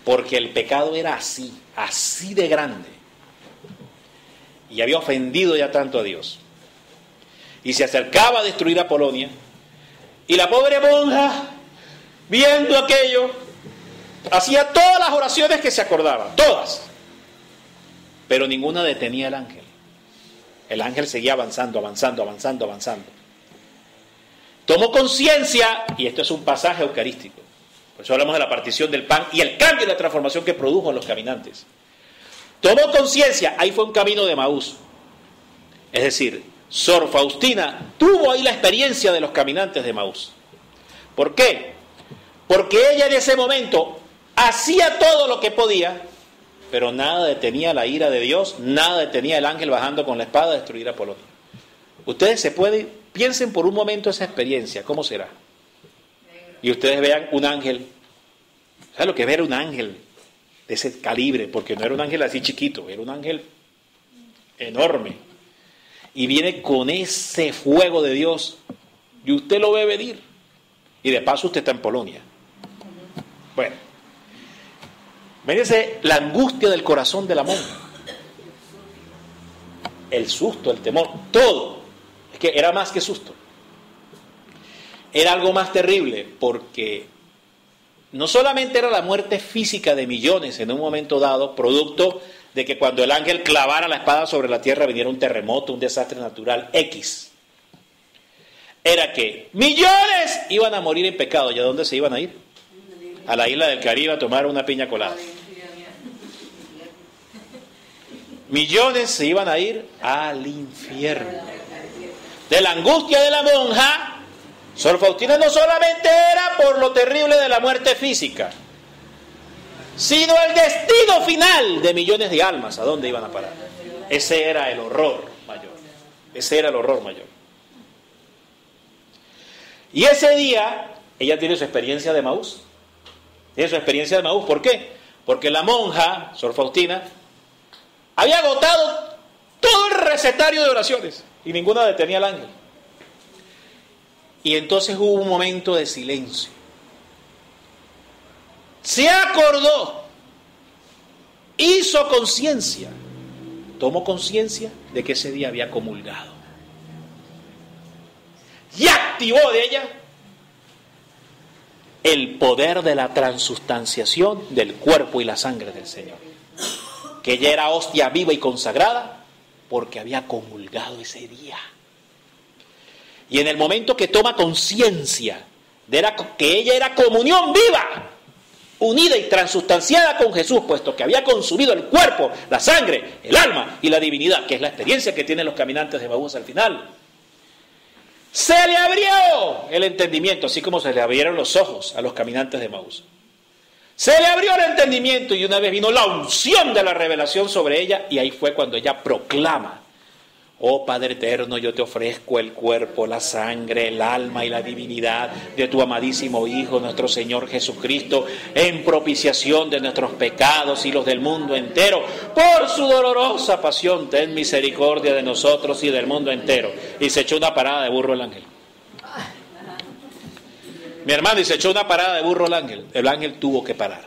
Porque el pecado era así de grande. Y había ofendido ya tanto a Dios. Y se acercaba a destruir a Polonia. Y la pobre monja, viendo aquello, hacía todas las oraciones que se acordaba, todas. Pero ninguna detenía al ángel. El ángel seguía avanzando. Tomó conciencia, y esto es un pasaje eucarístico. Por eso hablamos de la partición del pan y el cambio y la transformación que produjo en los caminantes. Tomó conciencia, ahí fue un camino de Emaús. Es decir, Sor Faustina tuvo ahí la experiencia de los caminantes de Emaús. ¿Por qué? Porque ella en ese momento hacía todo lo que podía, pero nada detenía la ira de Dios, nada detenía el ángel bajando con la espada a destruir a Polonia. Ustedes piensen por un momento esa experiencia, ¿cómo será? Y ustedes vean un ángel. ¿Saben lo que es ver un ángel de ese calibre? Porque no era un ángel así chiquito, era un ángel enorme. Y viene con ese fuego de Dios y usted lo ve venir. Y de paso usted está en Polonia. Bueno, imagínense la angustia del corazón de la monja. El susto, el temor, todo. Es que era más que susto. Era algo más terrible, porque no solamente era la muerte física de millones en un momento dado, producto de que cuando el ángel clavara la espada sobre la tierra viniera un terremoto, un desastre natural X. Era que millones iban a morir en pecado. ¿Y a dónde se iban a ir? A la isla del Caribe a tomar una piña colada. Millones se iban a ir al infierno. De la angustia de la monja, Sor Faustina no solamente era por lo terrible de la muerte física, sino el destino final de millones de almas, ¿a dónde iban a parar? Ese era el horror mayor. Ese era el horror mayor. Y ese día, ella tiene su experiencia de Emaús. Tiene su experiencia de Emaús. ¿Por qué? Porque la monja, Sor Faustina, había agotado todo el recetario de oraciones y ninguna detenía al ángel. Y entonces hubo un momento de silencio. Se acordó, hizo conciencia, tomó conciencia de que ese día había comulgado. Y activó de ella el poder de la transustanciación del cuerpo y la sangre del Señor. Que ella era hostia viva y consagrada porque había comulgado ese día. Y en el momento que toma conciencia de que ella era comunión viva, unida y transustanciada con Jesús, puesto que había consumido el cuerpo, la sangre, el alma y la divinidad, que es la experiencia que tienen los caminantes de Emaús al final, se le abrió el entendimiento, así como se le abrieron los ojos a los caminantes de Emaús. Se le abrió el entendimiento y una vez vino la unción de la revelación sobre ella, y ahí fue cuando ella proclama: oh Padre eterno, yo te ofrezco el cuerpo, la sangre, el alma y la divinidad de tu amadísimo Hijo, nuestro Señor Jesucristo, en propiciación de nuestros pecados y los del mundo entero. Por su dolorosa pasión, ten misericordia de nosotros y del mundo entero. Y se echó una parada de burro el ángel. Mi hermano, y se echó una parada de burro el ángel. El ángel tuvo que parar.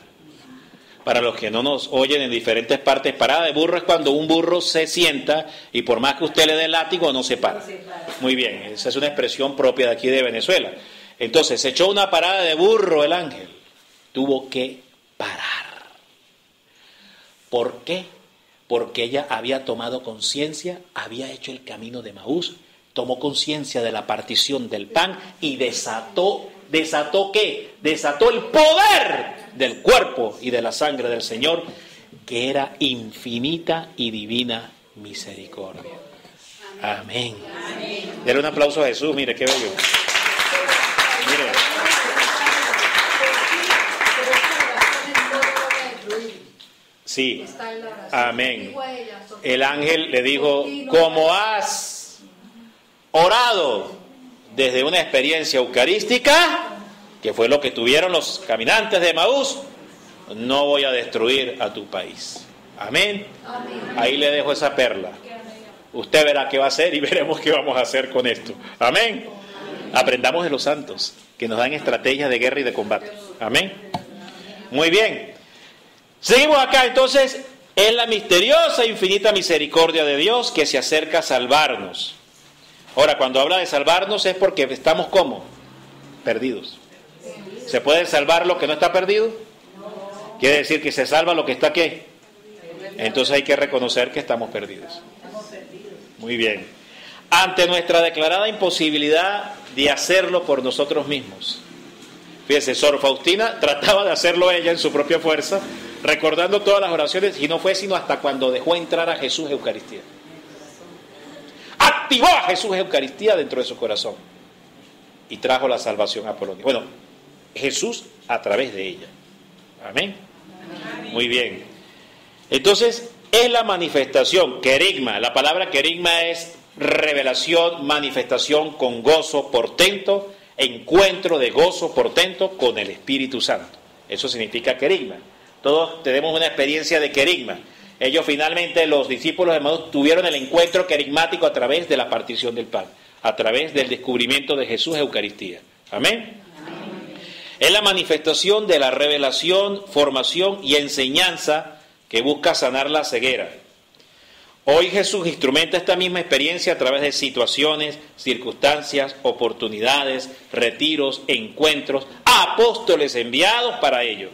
Para los que no nos oyen en diferentes partes, parada de burro es cuando un burro se sienta y por más que usted le dé el látigo no se para. Muy bien, esa es una expresión propia de aquí de Venezuela. Entonces, se echó una parada de burro el ángel. Tuvo que parar. ¿Por qué? Porque ella había tomado conciencia, había hecho el camino de Emaús, tomó conciencia de la partición del pan y ¿desató qué? Desató el poder del cuerpo y de la sangre del Señor, que era infinita y divina misericordia. Amén. Denle un aplauso a Jesús, mire qué bello. Mire. Sí, amén. El ángel le dijo, como has orado desde una experiencia eucarística, que fue lo que tuvieron los caminantes de Emaús, no voy a destruir a tu país. Amén. Ahí le dejo esa perla. Usted verá qué va a hacer y veremos qué vamos a hacer con esto. Amén. Aprendamos de los santos, que nos dan estrategias de guerra y de combate. Amén. Muy bien. Seguimos acá, entonces, es la misteriosa e infinita misericordia de Dios que se acerca a salvarnos. Ahora, cuando habla de salvarnos es porque estamos ¿cómo? Perdidos. ¿Se puede salvar lo que no está perdido? Quiere decir que se salva lo que está ¿qué? Entonces hay que reconocer que estamos perdidos. Muy bien. Ante nuestra declarada imposibilidad de hacerlo por nosotros mismos. Fíjense, Sor Faustina trataba de hacerlo ella en su propia fuerza, recordando todas las oraciones, y no fue sino hasta cuando dejó entrar a Jesús Eucaristía. Activó a Jesús Eucaristía dentro de su corazón y trajo la salvación a Polonia. Bueno, Jesús a través de ella. Amén. Muy bien. Entonces, es la manifestación, querigma. La palabra querigma es revelación, manifestación con gozo, portento, encuentro de gozo, portento con el Espíritu Santo. Eso significa querigma. Todos tenemos una experiencia de querigma. Ellos finalmente, los discípulos de Emaús, tuvieron el encuentro querigmático a través de la partición del pan, a través del descubrimiento de Jesús Eucaristía. Amén. Es la manifestación de la revelación, formación y enseñanza que busca sanar la ceguera. Hoy Jesús instrumenta esta misma experiencia a través de situaciones, circunstancias, oportunidades, retiros, encuentros, apóstoles enviados para ello.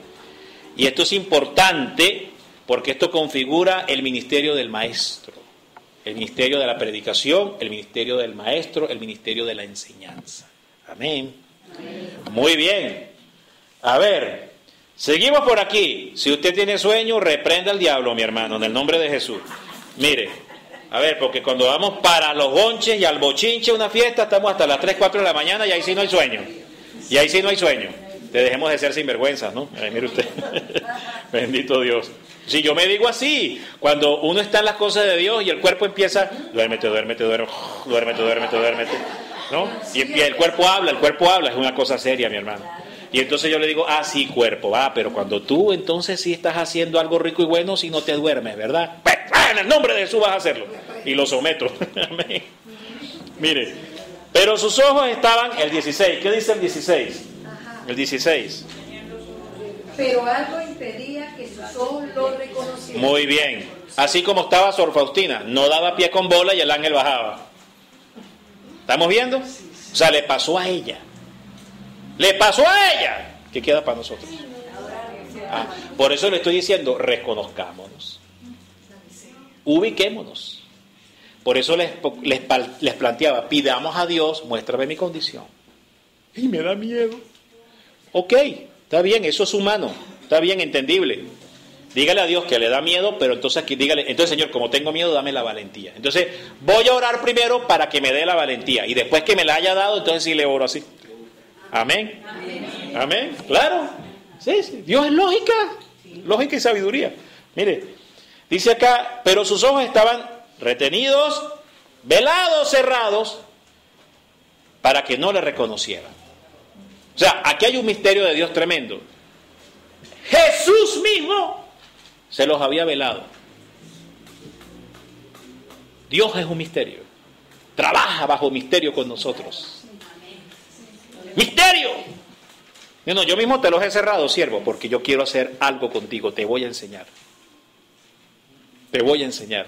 Y esto es importante porque esto configura el ministerio del maestro, el ministerio de la predicación, el ministerio del maestro, el ministerio de la enseñanza. Amén. Muy bien. A ver, seguimos por aquí. Si usted tiene sueño, reprenda al diablo, mi hermano, en el nombre de Jesús. Mire, a ver, porque cuando vamos para los bonches y al bochinche, una fiesta, estamos hasta las 3, 4 de la mañana y ahí sí no hay sueño. Y ahí sí no hay sueño. Te dejemos de ser sinvergüenzas, ¿no? Ay, mire usted. Bendito Dios. Si yo me digo así, cuando uno está en las cosas de Dios y el cuerpo empieza, duérmete, ¿no? Y el cuerpo habla, es una cosa seria, mi hermano. Y entonces yo le digo, sí, cuerpo, pero cuando tú entonces sí estás haciendo algo rico y bueno, si no te duermes, ¿verdad? Pues, en el nombre de Jesús vas a hacerlo. Y lo someto. Amén. Mire, pero sus ojos estaban, el 16, ¿qué dice el 16? El 16. Pero algo impedía que sus ojos lo reconocieran. Muy bien. Así como estaba Sor Faustina, no daba pie con bola y el ángel bajaba. ¿Estamos viendo? O sea, le pasó a ella. Le pasó a ella. ¿Qué queda para nosotros? Por eso le estoy diciendo, reconozcámonos. Ubiquémonos. Por eso les planteaba, pidamos a Dios, muéstrame mi condición. Y me da miedo. Ok, está bien, eso es humano, está bien, entendible. Dígale a Dios que le da miedo, pero entonces aquí dígale, entonces Señor, como tengo miedo, dame la valentía. Entonces voy a orar primero para que me dé la valentía. Y después que me la haya dado, entonces sí le oro así. Amén. Amén. Claro. Sí, Dios es lógica y sabiduría. Mire, dice acá, pero sus ojos estaban retenidos, velados, cerrados, para que no le reconocieran. O sea, aquí hay un misterio de Dios tremendo. Jesús mismo se los había velado. Dios es un misterio. Trabaja bajo misterio con nosotros. Misterio. No, yo mismo te los he cerrado, siervo, porque yo quiero hacer algo contigo, te voy a enseñar. Te voy a enseñar.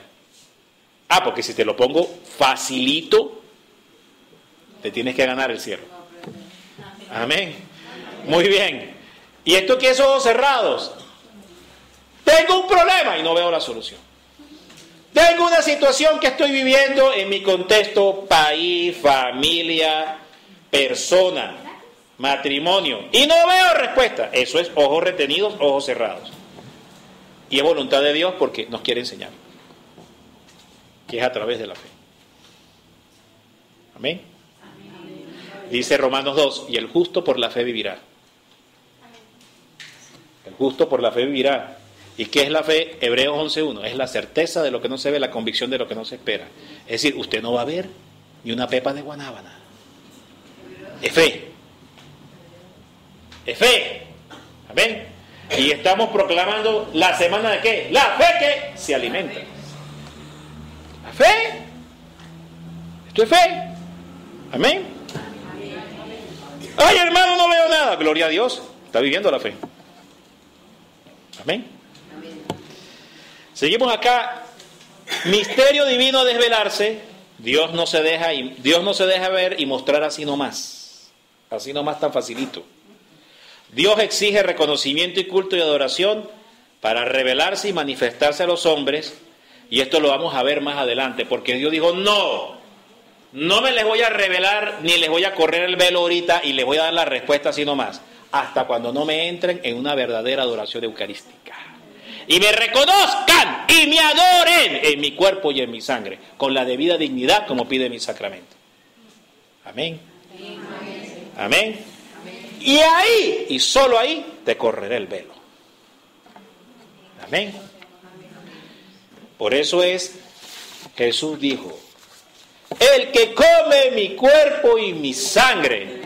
Porque si te lo pongo facilito, te tienes que ganar el cielo. Amén. Muy bien. ¿Y esto qué es ojos cerrados? Tengo un problema y no veo la solución. Tengo una situación que estoy viviendo en mi contexto, país, familia, persona, matrimonio, y no veo respuesta. Eso es ojos retenidos, ojos cerrados. Y es voluntad de Dios porque nos quiere enseñar, que es a través de la fe. Amén. Dice Romanos 2, y el justo por la fe vivirá. El justo por la fe vivirá. ¿Y qué es la fe? Hebreos 11.1, es la certeza de lo que no se ve, la convicción de lo que no se espera. Es decir, usted no va a ver ni una pepa de guanábana. Es fe. Es fe. Amén. Y estamos proclamando la semana de ¿qué? La fe que se alimenta. La fe. Esto es fe. Amén. Ay, hermano, no veo nada. Gloria a Dios. Está viviendo la fe. Amén. Seguimos acá. Misterio divino a desvelarse. Dios no se deja ver y mostrar así nomás. Así nomás tan facilito. Dios exige reconocimiento y culto y adoración para revelarse y manifestarse a los hombres. Y esto lo vamos a ver más adelante, porque Dios dijo, no me les voy a revelar ni les voy a correr el velo ahorita y les voy a dar la respuesta así nomás, hasta cuando no me entren en una verdadera adoración eucarística. Y me reconozcan y me adoren en mi cuerpo y en mi sangre, con la debida dignidad como pide mi sacramento. Amén. Amén. Y ahí, y solo ahí, te correrá el velo. Amén. Por eso Jesús dijo, el que come mi cuerpo y mi sangre,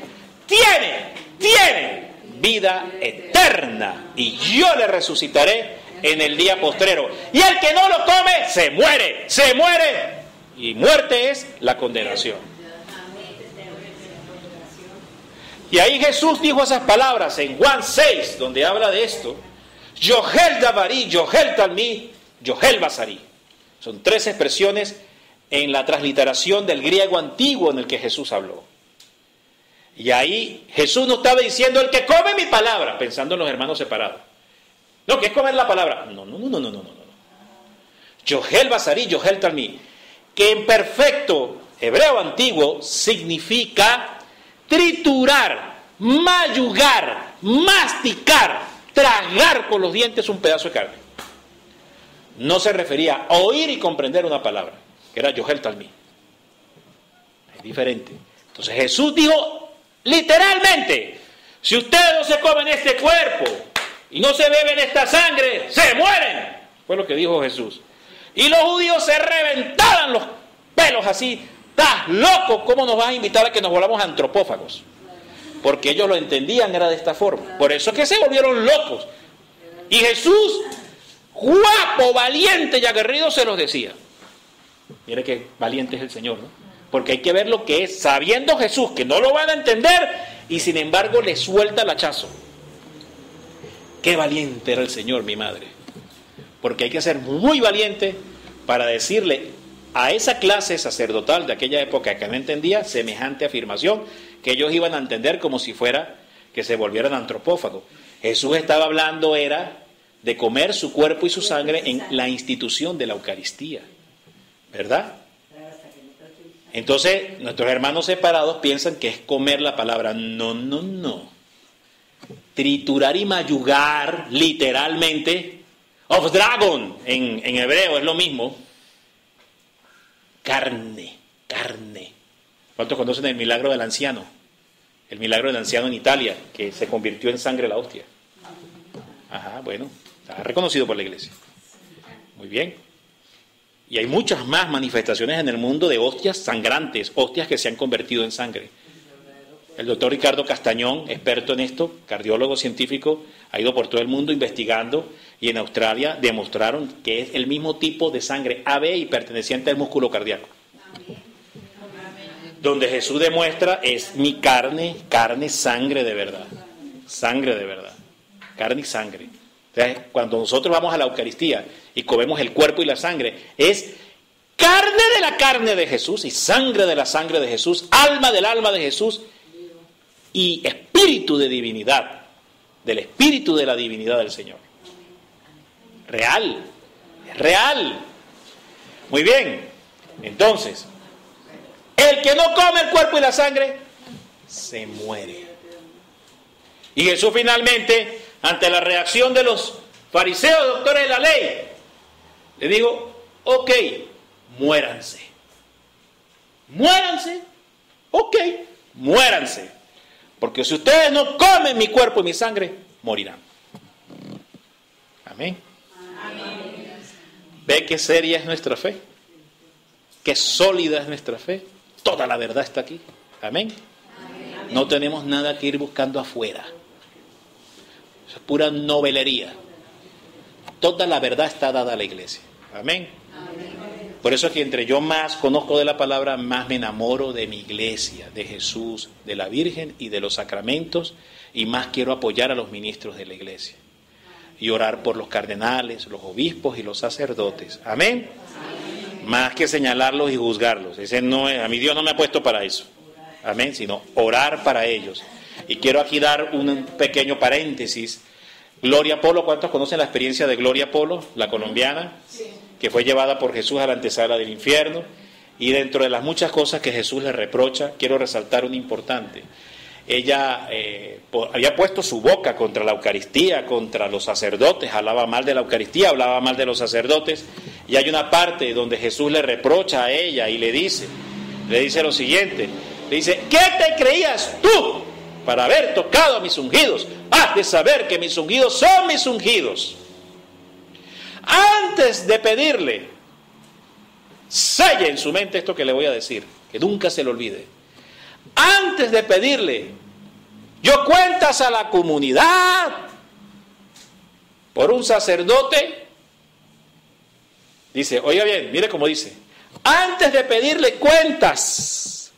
tiene vida eterna, y yo le resucitaré en el día postrero. Y el que no lo come, se muere, y muerte es la condenación. Y ahí Jesús dijo esas palabras en Juan 6, donde habla de esto. Yohel Davari, Yohel Talmi, Yohel Basari. Son 3 expresiones en la transliteración del griego antiguo en el que Jesús habló. Y ahí Jesús no estaba diciendo el que come mi palabra, pensando en los hermanos separados. No, ¿qué es comer la palabra? No. Yohel Basari, Yohel Talmi, que en perfecto hebreo antiguo significa triturar, mayugar, masticar, tragar con los dientes un pedazo de carne. No se refería a oír y comprender una palabra, que era Yohel Talmi. Es diferente. Entonces Jesús dijo literalmente, si ustedes no se comen este cuerpo y no se beben esta sangre, se mueren. Fue lo que dijo Jesús. Y los judíos se reventaban los pelos así. ¿Estás loco? ¿Cómo nos vas a invitar a que nos volvamos antropófagos? Porque ellos lo entendían, era de esta forma. Por eso es que se volvieron locos. Y Jesús, guapo, valiente y aguerrido, se los decía. Mire que valiente es el Señor, ¿no? Porque hay que ver lo que es, sabiendo Jesús que no lo van a entender, y sin embargo le suelta el hachazo. Qué valiente era el Señor, mi madre. Porque hay que ser muy valiente para decirle a esa clase sacerdotal de aquella época que no entendía semejante afirmación, que ellos iban a entender como si fuera que se volvieran antropófagos. Jesús estaba hablando era de comer su cuerpo y su sangre en la institución de la Eucaristía, ¿verdad? Entonces nuestros hermanos separados piensan que es comer la palabra. No. Triturar y mayugar, literalmente, of dragon en hebreo es lo mismo. Carne. ¿Cuántos conocen el milagro del anciano? El milagro del anciano en Italia, que se convirtió en sangre la hostia. Ajá, bueno, está reconocido por la iglesia. Muy bien. Y hay muchas más manifestaciones en el mundo de hostias sangrantes, hostias que se han convertido en sangre. El doctor Ricardo Castañón, experto en esto, cardiólogo científico, ha ido por todo el mundo investigando, y en Australia demostraron que es el mismo tipo de sangre AB y perteneciente al músculo cardíaco. Donde Jesús demuestra es mi carne, sangre de verdad. sangre de verdad, carne y sangre. O sea, cuando nosotros vamos a la Eucaristía y comemos el cuerpo y la sangre, es carne de la carne de Jesús y sangre de la sangre de Jesús, alma del alma de Jesús y espíritu de divinidad, del espíritu de la divinidad del Señor. Real, real. Muy bien, entonces, el que no come el cuerpo y la sangre, se muere. Y Jesús finalmente, ante la reacción de los fariseos, doctores de la ley, le digo, ok, muéranse. Muéranse, ok, muéranse. Porque si ustedes no comen mi cuerpo y mi sangre, morirán. Amén. Amén. ¿Ve qué seria es nuestra fe? Qué sólida es nuestra fe. Toda la verdad está aquí. Amén. Amén. No tenemos nada que ir buscando afuera. Es pura novelería. Toda la verdad está dada a la iglesia. Amén. Amén. Por eso es que entre yo más conozco de la palabra, más me enamoro de mi iglesia, de Jesús, de la Virgen y de los sacramentos, y más quiero apoyar a los ministros de la iglesia y orar por los cardenales, los obispos y los sacerdotes. Amén. Amén. Más que señalarlos y juzgarlos. Ese no es, a mí Dios no me ha puesto para eso. Amén, sino orar para ellos. Y quiero aquí dar un pequeño paréntesis. Gloria Polo, ¿cuántos conocen la experiencia de Gloria Polo, la colombiana? Sí. Que fue llevada por Jesús a la antesala del infierno, y dentro de las muchas cosas que Jesús le reprocha, quiero resaltar una importante. Ella había puesto su boca contra la Eucaristía, contra los sacerdotes, hablaba mal de la Eucaristía, hablaba mal de los sacerdotes, y hay una parte donde Jesús le reprocha a ella y le dice lo siguiente, le dice, ¿qué te creías tú para haber tocado a mis ungidos? Has de saber que mis ungidos son mis ungidos. Antes de pedirle, selle en su mente esto que le voy a decir, que nunca se le olvide. Antes de pedirle, yo cuentas a la comunidad por un sacerdote, dice, oiga bien, mire cómo dice, antes de pedirle cuentas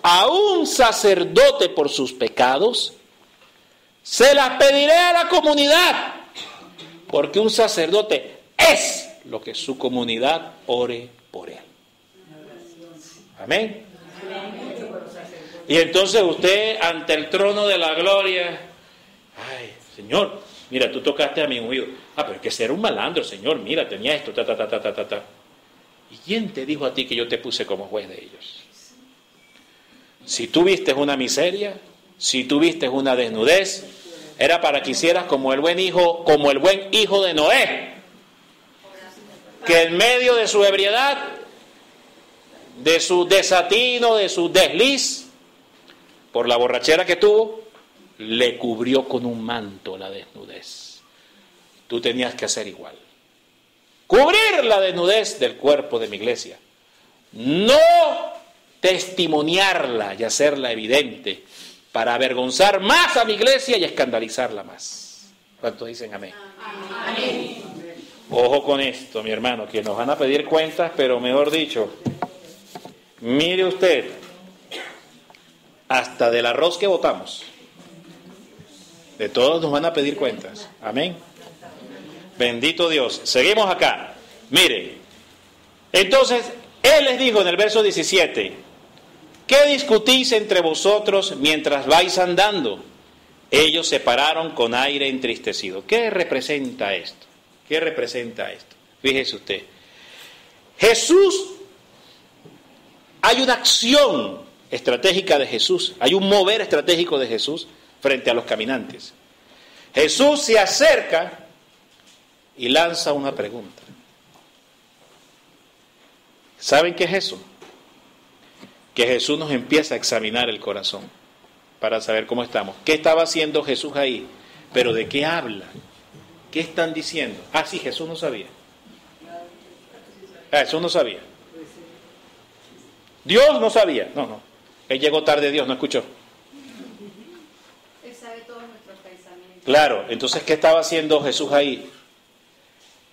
a un sacerdote por sus pecados, se las pediré a la comunidad. Porque un sacerdote es lo que su comunidad ore por él. Amén. Y entonces usted ante el trono de la gloria, ay, Señor, mira, tú tocaste a mi ungido. Ah, pero es que ese era un malandro, Señor, mira, tenía esto, ¿Y quién te dijo a ti que yo te puse como juez de ellos? Si tú viste una miseria, si tú viste una desnudez, era para que hicieras como el buen hijo de Noé, que en medio de su ebriedad, de su desatino, de su desliz, por la borrachera que tuvo, le cubrió con un manto la desnudez. Tú tenías que hacer igual. Cubrir la desnudez del cuerpo de mi iglesia. No testimoniarla y hacerla evidente, para avergonzar más a mi iglesia y escandalizarla más. ¿Cuántos dicen amén? Amén? Ojo con esto, mi hermano, que nos van a pedir cuentas, pero mejor dicho, mire usted, hasta del arroz que botamos, de todos nos van a pedir cuentas. Amén. Bendito Dios. Seguimos acá. Mire, entonces, Él les dijo en el verso 17, ¿qué discutís entre vosotros mientras vais andando? Ellos se pararon con aire entristecido. ¿Qué representa esto? ¿Qué representa esto? Fíjese usted. Jesús, hay una acción estratégica de Jesús, hay un mover estratégico de Jesús frente a los caminantes. Jesús se acerca y lanza una pregunta. ¿Saben qué es eso? Que Jesús nos empieza a examinar el corazón para saber cómo estamos. ¿Qué estaba haciendo Jesús ahí? ¿Pero de qué habla? ¿Qué están diciendo? Ah, sí, Jesús no sabía. Jesús no sabía. Dios no sabía. No. Él llegó tarde, Dios no escuchó. Él sabe todos nuestros pensamientos. Claro, entonces, ¿qué estaba haciendo Jesús ahí?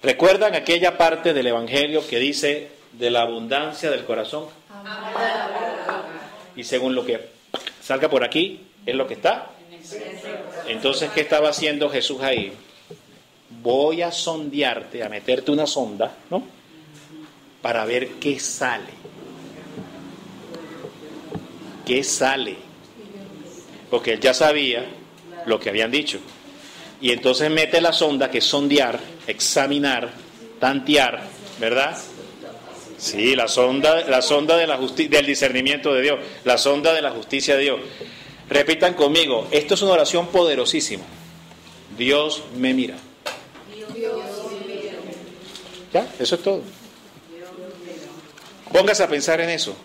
¿Recuerdan aquella parte del Evangelio que dice de la abundancia del corazón? Y según lo que salga por aquí, es lo que está. Entonces, ¿qué estaba haciendo Jesús ahí? Voy a sondearte, a meterte una sonda, ¿no? Para ver qué sale. ¿Qué sale? Porque él ya sabía lo que habían dicho. Y entonces mete la sonda, que es sondear, examinar, tantear, ¿verdad? Sí, la sonda de la del discernimiento de Dios, la sonda de la justicia de Dios. Repitan conmigo, esto es una oración poderosísima. Dios me mira. ¿Ya? Eso es todo. Póngase a pensar en eso.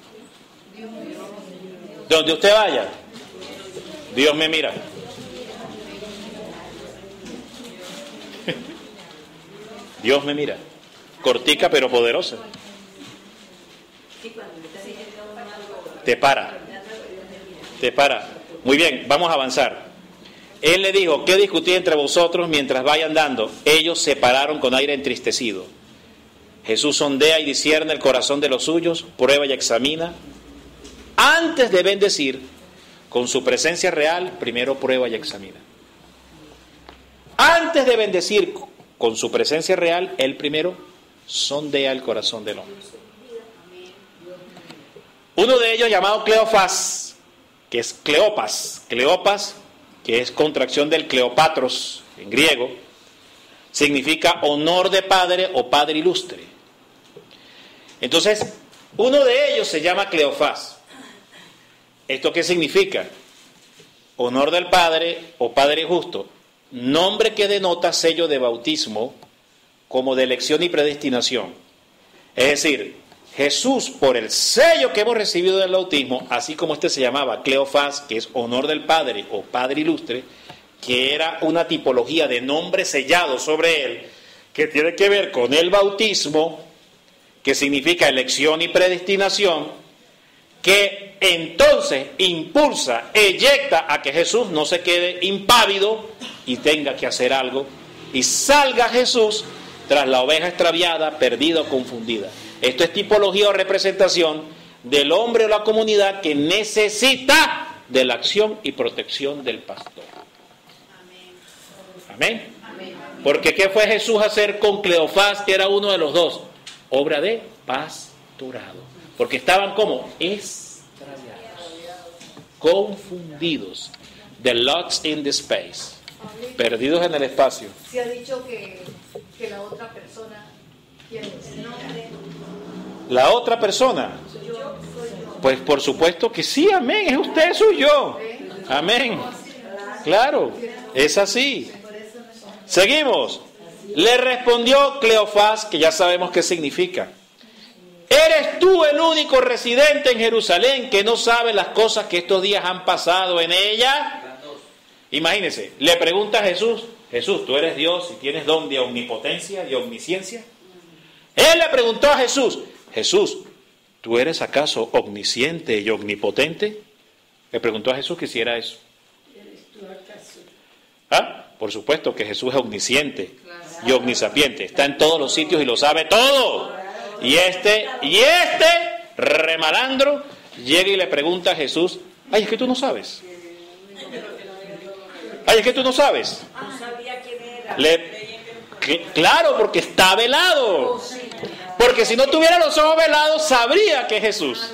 Donde usted vaya, Dios me mira. Dios me mira. Cortica pero poderosa. Te para. Te para. Muy bien, vamos a avanzar. Él le dijo, ¿qué discutí entre vosotros mientras vayan andando? Ellos se pararon con aire entristecido. Jesús sondea y discierne el corazón de los suyos, prueba y examina. Antes de bendecir, con su presencia real, primero prueba y examina. Antes de bendecir con su presencia real, él primero sondea el corazón del hombre. Uno de ellos, llamado Cleofás, que es Cleopas, que es contracción del Cleopatros en griego, significa honor de padre o padre ilustre. Entonces, uno de ellos se llama Cleofás. ¿Esto qué significa? Honor del padre o padre justo, nombre que denota sello de bautismo como de elección y predestinación. Es decir, Jesús, por el sello que hemos recibido del bautismo, así como este se llamaba Cleofás, que es honor del padre o padre ilustre, que era una tipología de nombre sellado sobre él, que tiene que ver con el bautismo, que significa elección y predestinación, que entonces impulsa, eyecta a que Jesús no se quede impávido y tenga que hacer algo, y salga Jesús tras la oveja extraviada, perdida o confundida. Esto es tipología o representación del hombre o la comunidad que necesita de la acción y protección del pastor. Amén. Porque ¿qué fue Jesús a hacer con Cleofás, que era uno de los dos? Obra de pastorado. Porque estaban como extraviados, confundidos, the lost in the space, perdidos en el espacio. Se ha dicho que la otra persona, ¿quién es? La otra persona, pues por supuesto que sí, amén, es usted, soy yo, amén, claro, es así. Seguimos. Le respondió Cleofás, que ya sabemos qué significa: ¿eres tú el único residente en Jerusalén que no sabe las cosas que estos días han pasado en ella? Imagínense, le pregunta a Jesús, Jesús, ¿tú eres Dios y tienes don de omnipotencia y omnisciencia? Él le preguntó a Jesús, Jesús, ¿tú eres acaso omnisciente y omnipotente? Le preguntó a Jesús que si era eso. ¿Ah? Por supuesto que Jesús es omnisciente y omnisapiente, está en todos los sitios y lo sabe todo. Y este remalandro llega y le pregunta a Jesús, ay, es que tú no sabes. Ay, es que tú no sabes. Claro, porque está velado. Porque si no tuviera los ojos velados, sabría que es Jesús.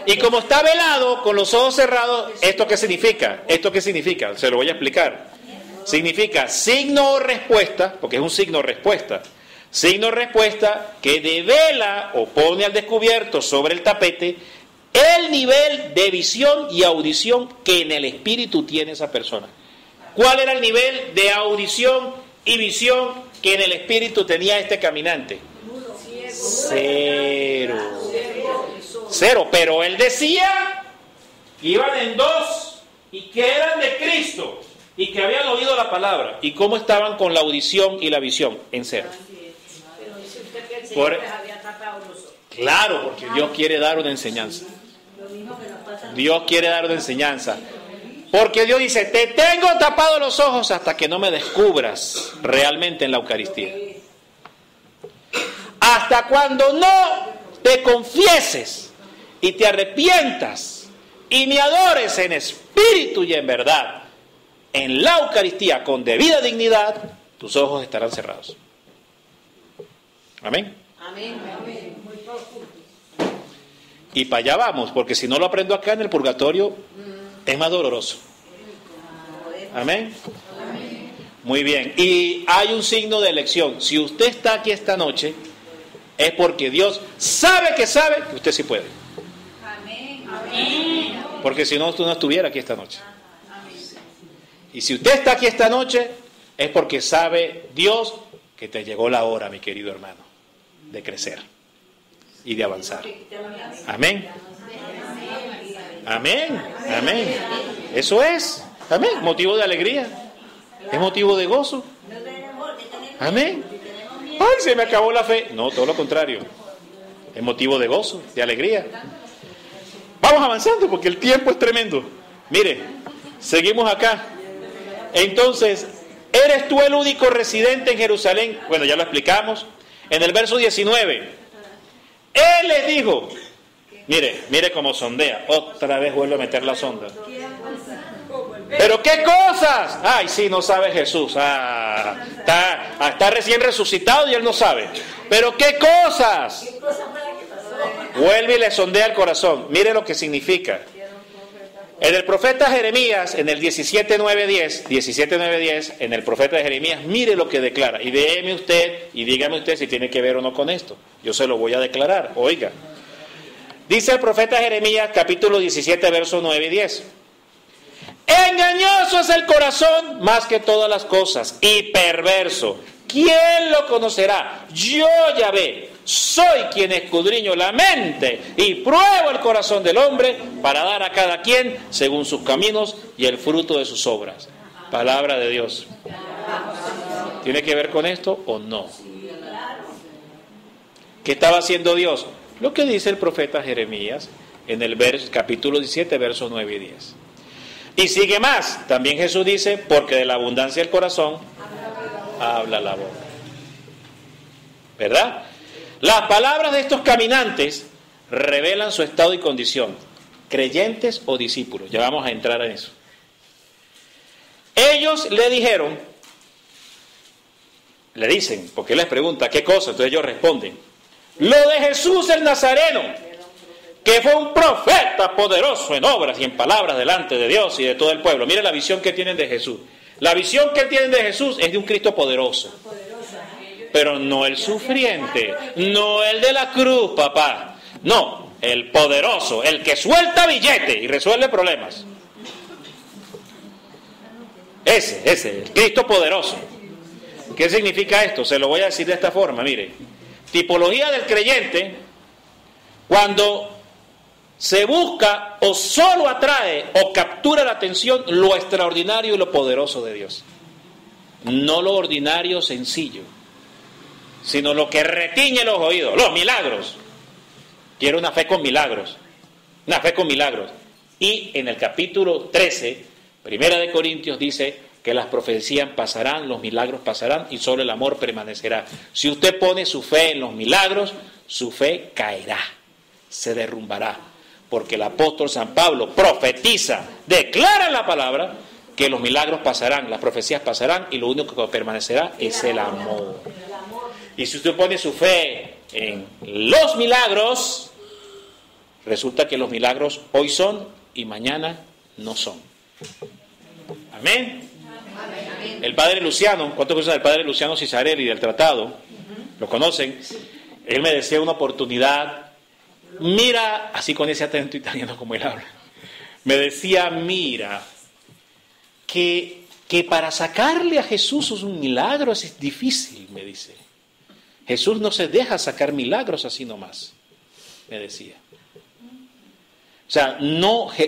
Y como está velado, con los ojos cerrados, ¿esto qué significa? ¿Esto qué significa? Se lo voy a explicar. Significa signo o respuesta, porque es un signo respuesta. Signo o respuesta que devela o pone al descubierto sobre el tapete el nivel de visión y audición que en el espíritu tiene esa persona. ¿Cuál era el nivel de audición y visión que en el espíritu tenía este caminante? Cero. Pero él decía que iban en dos y que eran de Cristo y que habían oído la palabra. ¿Y cómo estaban con la audición y la visión? En cero. Claro, porque Dios quiere dar una enseñanza. Dios quiere dar una enseñanza. Porque Dios dice, te tengo tapados los ojos hasta que no me descubras realmente en la Eucaristía. Hasta cuando no te confieses y te arrepientas y me adores en espíritu y en verdad, en la Eucaristía con debida dignidad, tus ojos estarán cerrados. Amén. Amén. Amén. Y para allá vamos, porque si no lo aprendo acá en el purgatorio, es más doloroso. Amén. Muy bien. Y hay un signo de elección. Si usted está aquí esta noche, es porque Dios sabe que usted sí puede. Porque si no, usted no estuviera aquí esta noche. Y si usted está aquí esta noche, es porque sabe Dios que te llegó la hora, mi querido hermano, de crecer y de avanzar. Amén. Amén. Amén. Eso es. Amén. Motivo de alegría. Es motivo de gozo. Amén. Ay, se me acabó la fe. No, todo lo contrario. Es motivo de gozo, de alegría. Vamos avanzando porque el tiempo es tremendo. Mire, seguimos acá. Entonces, ¿eres tú el único residente en Jerusalén? Bueno, ya lo explicamos. En el verso 19, Él les dijo, mire cómo sondea. Otra vez vuelve a meter la sonda. ¿Pero qué cosas? Ay, sí, no sabe Jesús. Está recién resucitado y Él no sabe. ¿Pero qué cosas? Vuelve y le sondea el corazón. Mire lo que significa. En el profeta Jeremías, en el 17:9-10, en el profeta de Jeremías, mire lo que declara. Y déme usted, y dígame usted si tiene que ver o no con esto. Yo se lo voy a declarar, oiga. Dice el profeta Jeremías, capítulo 17, versos 9 y 10. Engañoso es el corazón más que todas las cosas, y perverso. ¿Quién lo conocerá? Yo, Yahvé, soy quien escudriño la mente y pruebo el corazón del hombre para dar a cada quien según sus caminos y el fruto de sus obras. Palabra de Dios. ¿Tiene que ver con esto o no? ¿Qué estaba haciendo Dios? Lo que dice el profeta Jeremías en el capítulo 17, versos 9 y 10. Y sigue más. También Jesús dice, porque de la abundancia del corazón habla la boca. ¿Verdad? Las palabras de estos caminantes revelan su estado y condición, creyentes o discípulos. Ya vamos a entrar en eso. Ellos le dicen, porque él les pregunta, ¿qué cosa? Entonces ellos responden, lo de Jesús el Nazareno, que fue un profeta poderoso en obras y en palabras delante de Dios y de todo el pueblo. Mire la visión que tienen de Jesús. La visión que tienen de Jesús es de un Cristo poderoso. Pero no el sufriente, no el de la cruz, papá. No, el poderoso, el que suelta billete y resuelve problemas. Ese, el Cristo poderoso. ¿Qué significa esto? Se lo voy a decir de esta forma, mire. Tipología del creyente, cuando se busca o solo atrae o captura la atención lo extraordinario y lo poderoso de Dios. No lo ordinario sencillo, sino lo que retiñe los oídos, los milagros. Quiero una fe con milagros, una fe con milagros. Y en el capítulo 13, Primera de Corintios, dice que las profecías pasarán, los milagros pasarán y solo el amor permanecerá. Si usted pone su fe en los milagros, su fe caerá, se derrumbará. Porque el apóstol San Pablo profetiza, declara en la palabra que los milagros pasarán, las profecías pasarán y lo único que permanecerá es el amor. Y si usted pone su fe en los milagros, resulta que los milagros hoy son y mañana no son. Amén. El padre Luciano, ¿cuántos conocen al padre Luciano Cisarelli del tratado? ¿Lo conocen? Él me decía una oportunidad, mira, así con ese acento italiano como él habla, me decía, mira, que para sacarle a Jesús un milagro es difícil, me dice. Jesús no se deja sacar milagros así nomás, me decía. O sea,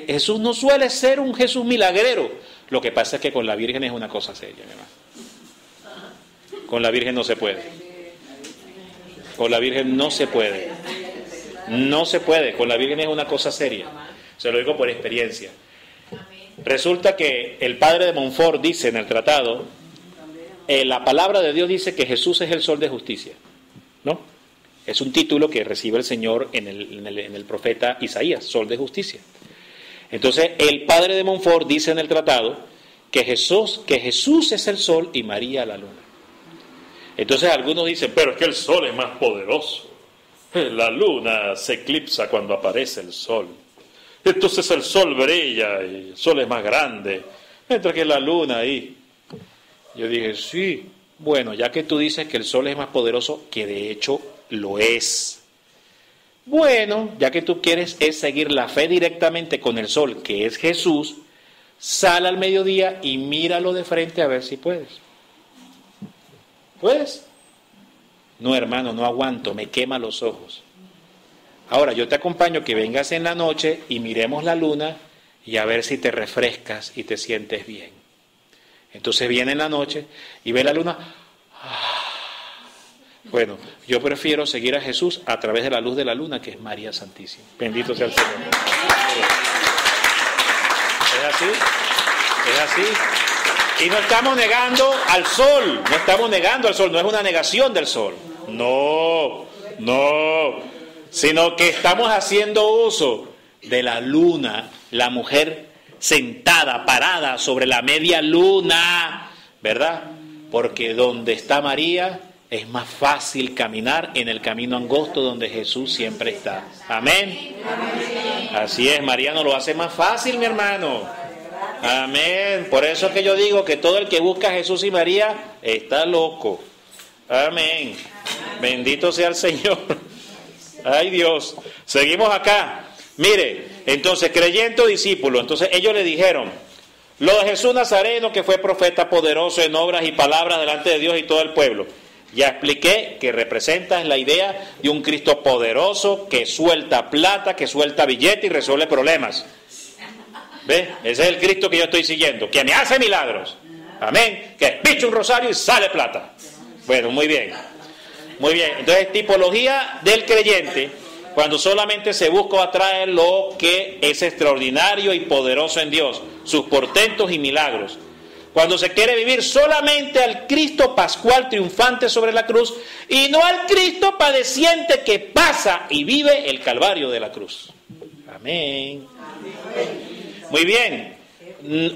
Jesús no suele ser un Jesús milagrero. Lo que pasa es que con la Virgen es una cosa seria, mi hermano. Con la Virgen no se puede. Con la Virgen no se puede. No se puede. Con la Virgen es una cosa seria. Se lo digo por experiencia. Resulta que el padre de Montfort dice en el tratado, la palabra de Dios dice que Jesús es el sol de justicia, ¿no? Es un título que recibe el Señor en el profeta Isaías, sol de justicia. Entonces el padre de Montfort dice en el tratado que Jesús es el sol y María la luna. Entonces algunos dicen, pero es que el sol es más poderoso. La luna se eclipsa cuando aparece el sol. Entonces el sol brilla y el sol es más grande, mientras que la luna ahí. Yo dije, sí, bueno, ya que tú dices que el sol es más poderoso, que de hecho lo es. Bueno, ya que tú quieres es seguir la fe directamente con el sol, que es Jesús, sal al mediodía y míralo de frente a ver si puedes. ¿Puedes? No, hermano, no aguanto, me quema los ojos. Ahora, yo te acompaño que vengas en la noche y miremos la luna y a ver si te refrescas y te sientes bien. Entonces viene en la noche y ve la luna. Bueno, yo prefiero seguir a Jesús a través de la luz de la luna, que es María Santísima. Bendito sea el Señor. ¿Es así? ¿Es así? Y no estamos negando al sol, no estamos negando al sol, no es una negación del sol. No, sino que estamos haciendo uso de la luna, la mujer sentada, parada sobre la media luna, ¿verdad? Porque donde está María es más fácil caminar en el camino angosto donde Jesús siempre está. Amén. Así es, María nos lo hace más fácil, mi hermano. Amén. Por eso es que yo digo que todo el que busca a Jesús y María está loco. Amén. Bendito sea el Señor. Ay Dios. Seguimos acá. Mire, entonces creyente o discípulo. Entonces ellos le dijeron, lo de Jesús Nazareno, que fue profeta poderoso en obras y palabras delante de Dios y todo el pueblo. Ya expliqué que representa la idea de un Cristo poderoso que suelta plata, que suelta billete y resuelve problemas. ¿Ve? Ese es el Cristo que yo estoy siguiendo, que me hace milagros. Amén. Que picha un rosario y sale plata. Bueno, muy bien. Muy bien. Entonces, tipología del creyente, cuando solamente se busca atraer lo que es extraordinario y poderoso en Dios, sus portentos y milagros. Cuando se quiere vivir solamente al Cristo pascual triunfante sobre la cruz y no al Cristo padeciente que pasa y vive el calvario de la cruz. Amén. Muy bien.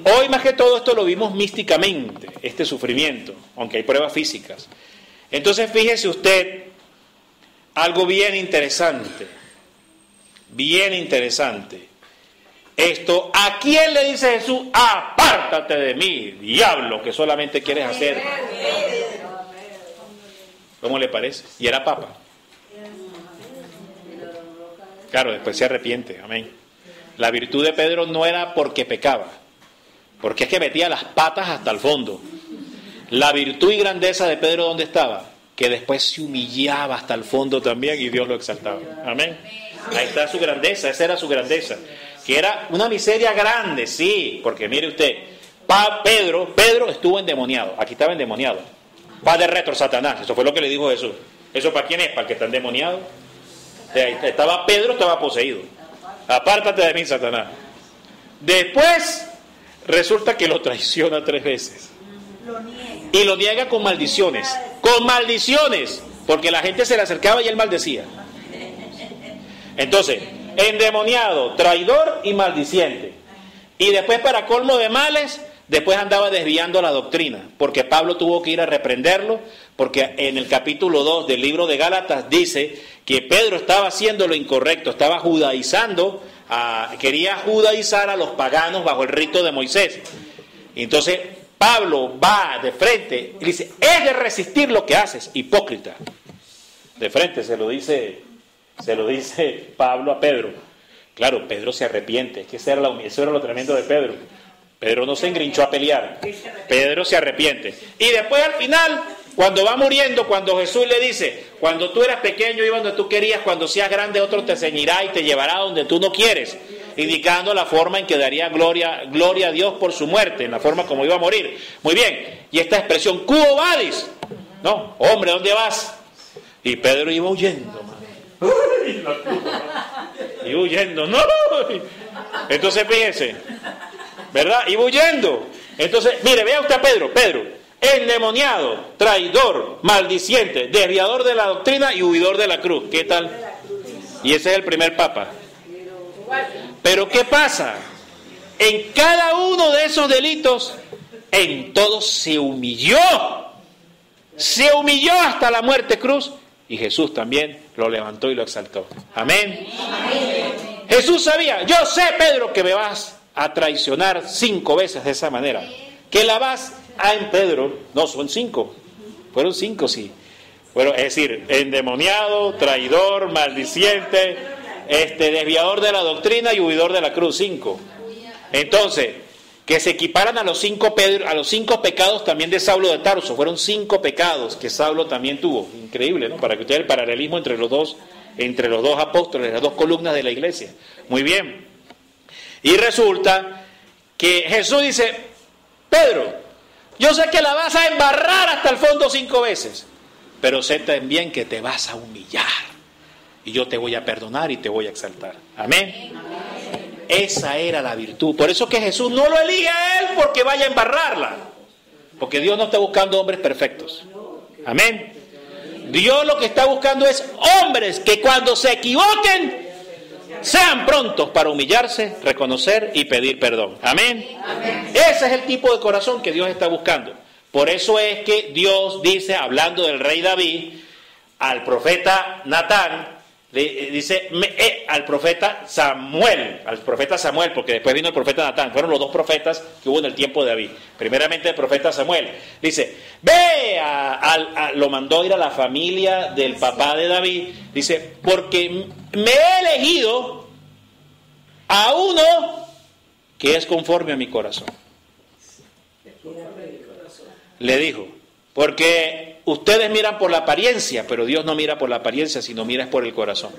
Hoy más que todo esto lo vimos místicamente, este sufrimiento, aunque hay pruebas físicas. Entonces fíjese usted algo bien interesante. Bien interesante. Esto, ¿a quién le dice Jesús? Apártate de mí, diablo, que solamente quieres hacer. ¿Cómo le parece? Y era papa. Claro, después se arrepiente, amén. La virtud de Pedro no era porque pecaba, porque es que metía las patas hasta el fondo. La virtud y grandeza de Pedro, ¿dónde estaba? Que después se humillaba hasta el fondo también y Dios lo exaltaba. Amén. Ahí está su grandeza, esa era su grandeza. Que era una miseria grande, sí, porque mire usted, Pedro estuvo endemoniado, aquí estaba endemoniado. Va de retro Satanás, eso fue lo que le dijo Jesús. ¿Eso para quién es? ¿Para el que está endemoniado? Estaba Pedro, estaba poseído. Apártate de mí, Satanás. Después resulta que lo traiciona 3 veces. Y lo niega con maldiciones. Con maldiciones. Porque la gente se le acercaba y él maldecía. Entonces, endemoniado, traidor y maldiciente. Y después, para colmo de males, después andaba desviando la doctrina. Porque Pablo tuvo que ir a reprenderlo. Porque en el capítulo 2 del libro de Gálatas dice que Pedro estaba haciendo lo incorrecto, estaba judaizando, quería judaizar a los paganos bajo el rito de Moisés. Y entonces Pablo va de frente y dice, es de resistir lo que haces, hipócrita. De frente se lo dice Pablo a Pedro. Claro, Pedro se arrepiente, es que eso era lo tremendo de Pedro. Pedro no se engrinchó a pelear, Pedro se arrepiente. Y después al final, cuando va muriendo, cuando Jesús le dice, cuando tú eras pequeño iba donde tú querías, cuando seas grande otro te ceñirá y te llevará donde tú no quieres, indicando la forma en que daría gloria a Dios por su muerte, en la forma como iba a morir. Muy bien, y esta expresión, ¿cuo vadis? No, hombre, ¿dónde vas? Y Pedro iba huyendo, y huyendo, no. Entonces fíjese, ¿verdad? Iba huyendo. Entonces, mire, vea usted a Pedro, endemoniado, traidor, maldiciente, desviador de la doctrina y huidor de la cruz. ¿Qué tal? Y ese es el primer papa. Pero ¿qué pasa? en cada uno de esos delitos, en todos se humilló hasta la muerte cruz, y Jesús también lo levantó y lo exaltó. Amén. Amén. Jesús sabía, yo sé, Pedro, que me vas a traicionar 5 veces de esa manera, que la vas a en Pedro, no son 5, fueron 5, sí. Bueno, es decir, endemoniado, traidor, maldiciente, desviador de la doctrina y huidor de la cruz, 5. Entonces, que se equiparan a los 5 pecados también de Saulo de Tarso. Fueron 5 pecados que Saulo también tuvo. Increíble, ¿no? Para que usted vea el paralelismo entre los dos apóstoles, las 2 columnas de la iglesia. Muy bien. Y resulta que Jesús dice, Pedro, yo sé que la vas a embarrar hasta el fondo 5 veces, pero sé también que te vas a humillar. Y yo te voy a perdonar y te voy a exaltar. Amén. Esa era la virtud. Por eso que Jesús no lo elige a él porque vaya a embarrarla. Porque Dios no está buscando hombres perfectos. Amén. Dios lo que está buscando es hombres que cuando se equivoquen sean prontos para humillarse, reconocer y pedir perdón. Amén. Amén. Ese es el tipo de corazón que Dios está buscando. Por eso es que Dios dice, hablando del rey David, al profeta Natán, dice al profeta Samuel, porque después vino el profeta Natán, fueron los 2 profetas que hubo en el tiempo de David. Primeramente el profeta Samuel, dice, lo mandó a ir a la familia del papá de David, dice, porque me he elegido a uno que es conforme a mi corazón. Le dijo, porque ustedes miran por la apariencia, pero Dios no mira por la apariencia, sino mira por el corazón.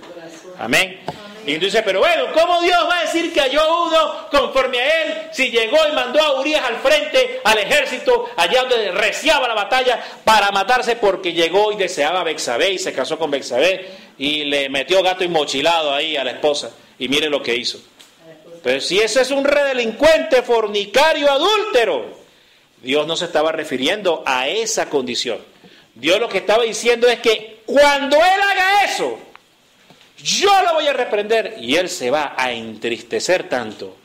Amén. Y entonces, pero bueno, ¿cómo Dios va a decir que halló uno conforme a él si llegó y mandó a Urías al frente, al ejército, allá donde reciaba la batalla para matarse porque llegó y deseaba a Betsabé y se casó con Betsabé y le metió gato enmochilado ahí a la esposa? Y mire lo que hizo. Pero si ese es un redelincuente, fornicario, adúltero, Dios no se estaba refiriendo a esa condición. Dios lo que estaba diciendo es que cuando él haga eso, yo lo voy a reprender y él se va a entristecer tanto,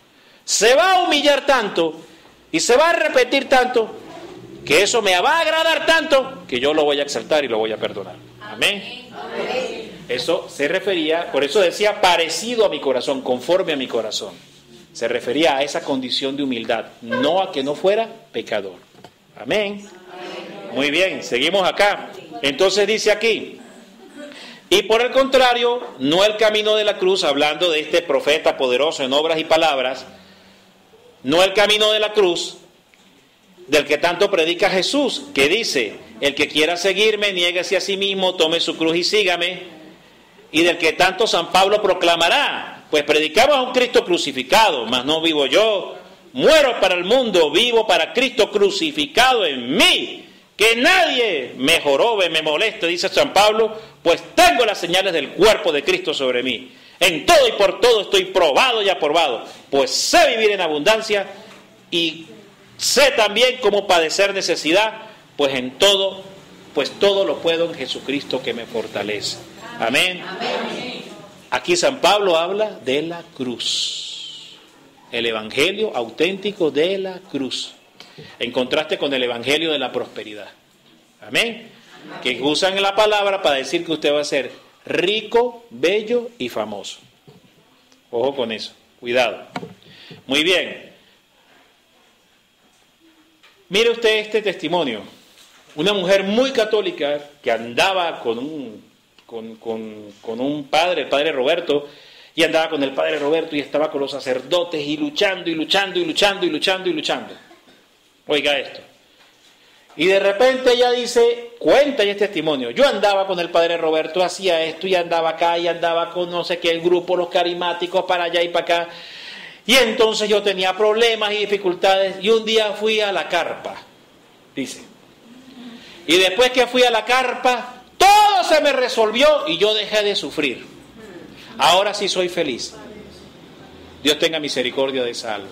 se va a humillar tanto y se va a repetir tanto que eso me va a agradar tanto que yo lo voy a exaltar y lo voy a perdonar. Amén. Amén. Eso se refería, por eso decía parecido a mi corazón, conforme a mi corazón. Se refería a esa condición de humildad, no a que no fuera pecador. Amén. Muy bien, seguimos acá. Entonces dice aquí, y por el contrario, no el camino de la cruz, hablando de este profeta poderoso en obras y palabras, no el camino de la cruz, del que tanto predica Jesús, que dice, el que quiera seguirme, niéguese a sí mismo, tome su cruz y sígame, y del que tanto San Pablo proclamará, pues predicamos a un Cristo crucificado, mas no vivo yo, muero para el mundo, vivo para Cristo crucificado en mí, que nadie me jorobe, me moleste, dice San Pablo, pues tengo las señales del cuerpo de Cristo sobre mí. En todo y por todo estoy probado y aprobado, pues sé vivir en abundancia y sé también cómo padecer necesidad, pues todo lo puedo en Jesucristo que me fortalece. Amén. Amén. Aquí San Pablo habla de la cruz, el evangelio auténtico de la cruz, en contraste con el evangelio de la prosperidad. Amén. Que usan la palabra para decir que usted va a ser rico, bello y famoso. Ojo con eso, cuidado. Muy bien. Mire usted este testimonio. Una mujer muy católica que andaba con un padre, el padre Roberto, y andaba con el padre Roberto y estaba con los sacerdotes y luchando y luchando y luchando y luchando y luchando. Oiga esto. Y de repente ella dice, cuenta ya este testimonio, yo andaba con el padre Roberto, hacía esto y andaba acá y andaba con no sé qué, el grupo, los carismáticos para allá y para acá. Y entonces yo tenía problemas y dificultades y un día fui a la carpa, dice. Y después que fui a la carpa, todo se me resolvió y yo dejé de sufrir. Ahora sí soy feliz. Dios tenga misericordia de esa alma.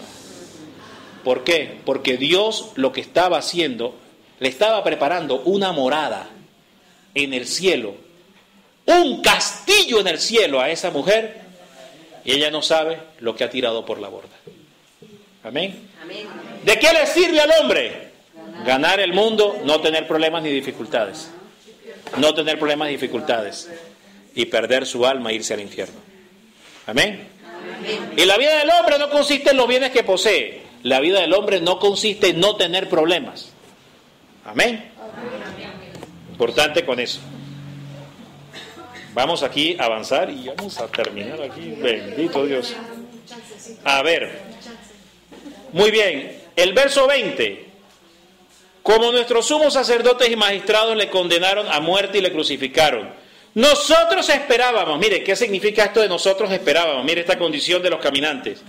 ¿Por qué? Porque Dios lo que estaba haciendo, le estaba preparando una morada en el cielo, un castillo en el cielo a esa mujer, y ella no sabe lo que ha tirado por la borda. Amén. ¿De qué le sirve al hombre? Ganar el mundo, no tener problemas ni dificultades. No tener problemas ni dificultades. Y perder su alma e irse al infierno. Amén. Y la vida del hombre no consiste en los bienes que posee. La vida del hombre no consiste en no tener problemas. Amén. Importante con eso. Vamos aquí a avanzar y vamos a terminar aquí. Bendito Dios. A ver. Muy bien. El verso 20. Como nuestros sumos sacerdotes y magistrados le condenaron a muerte y le crucificaron. Nosotros esperábamos. Mire, ¿qué significa esto de nosotros esperábamos? Mire esta condición de los caminantes.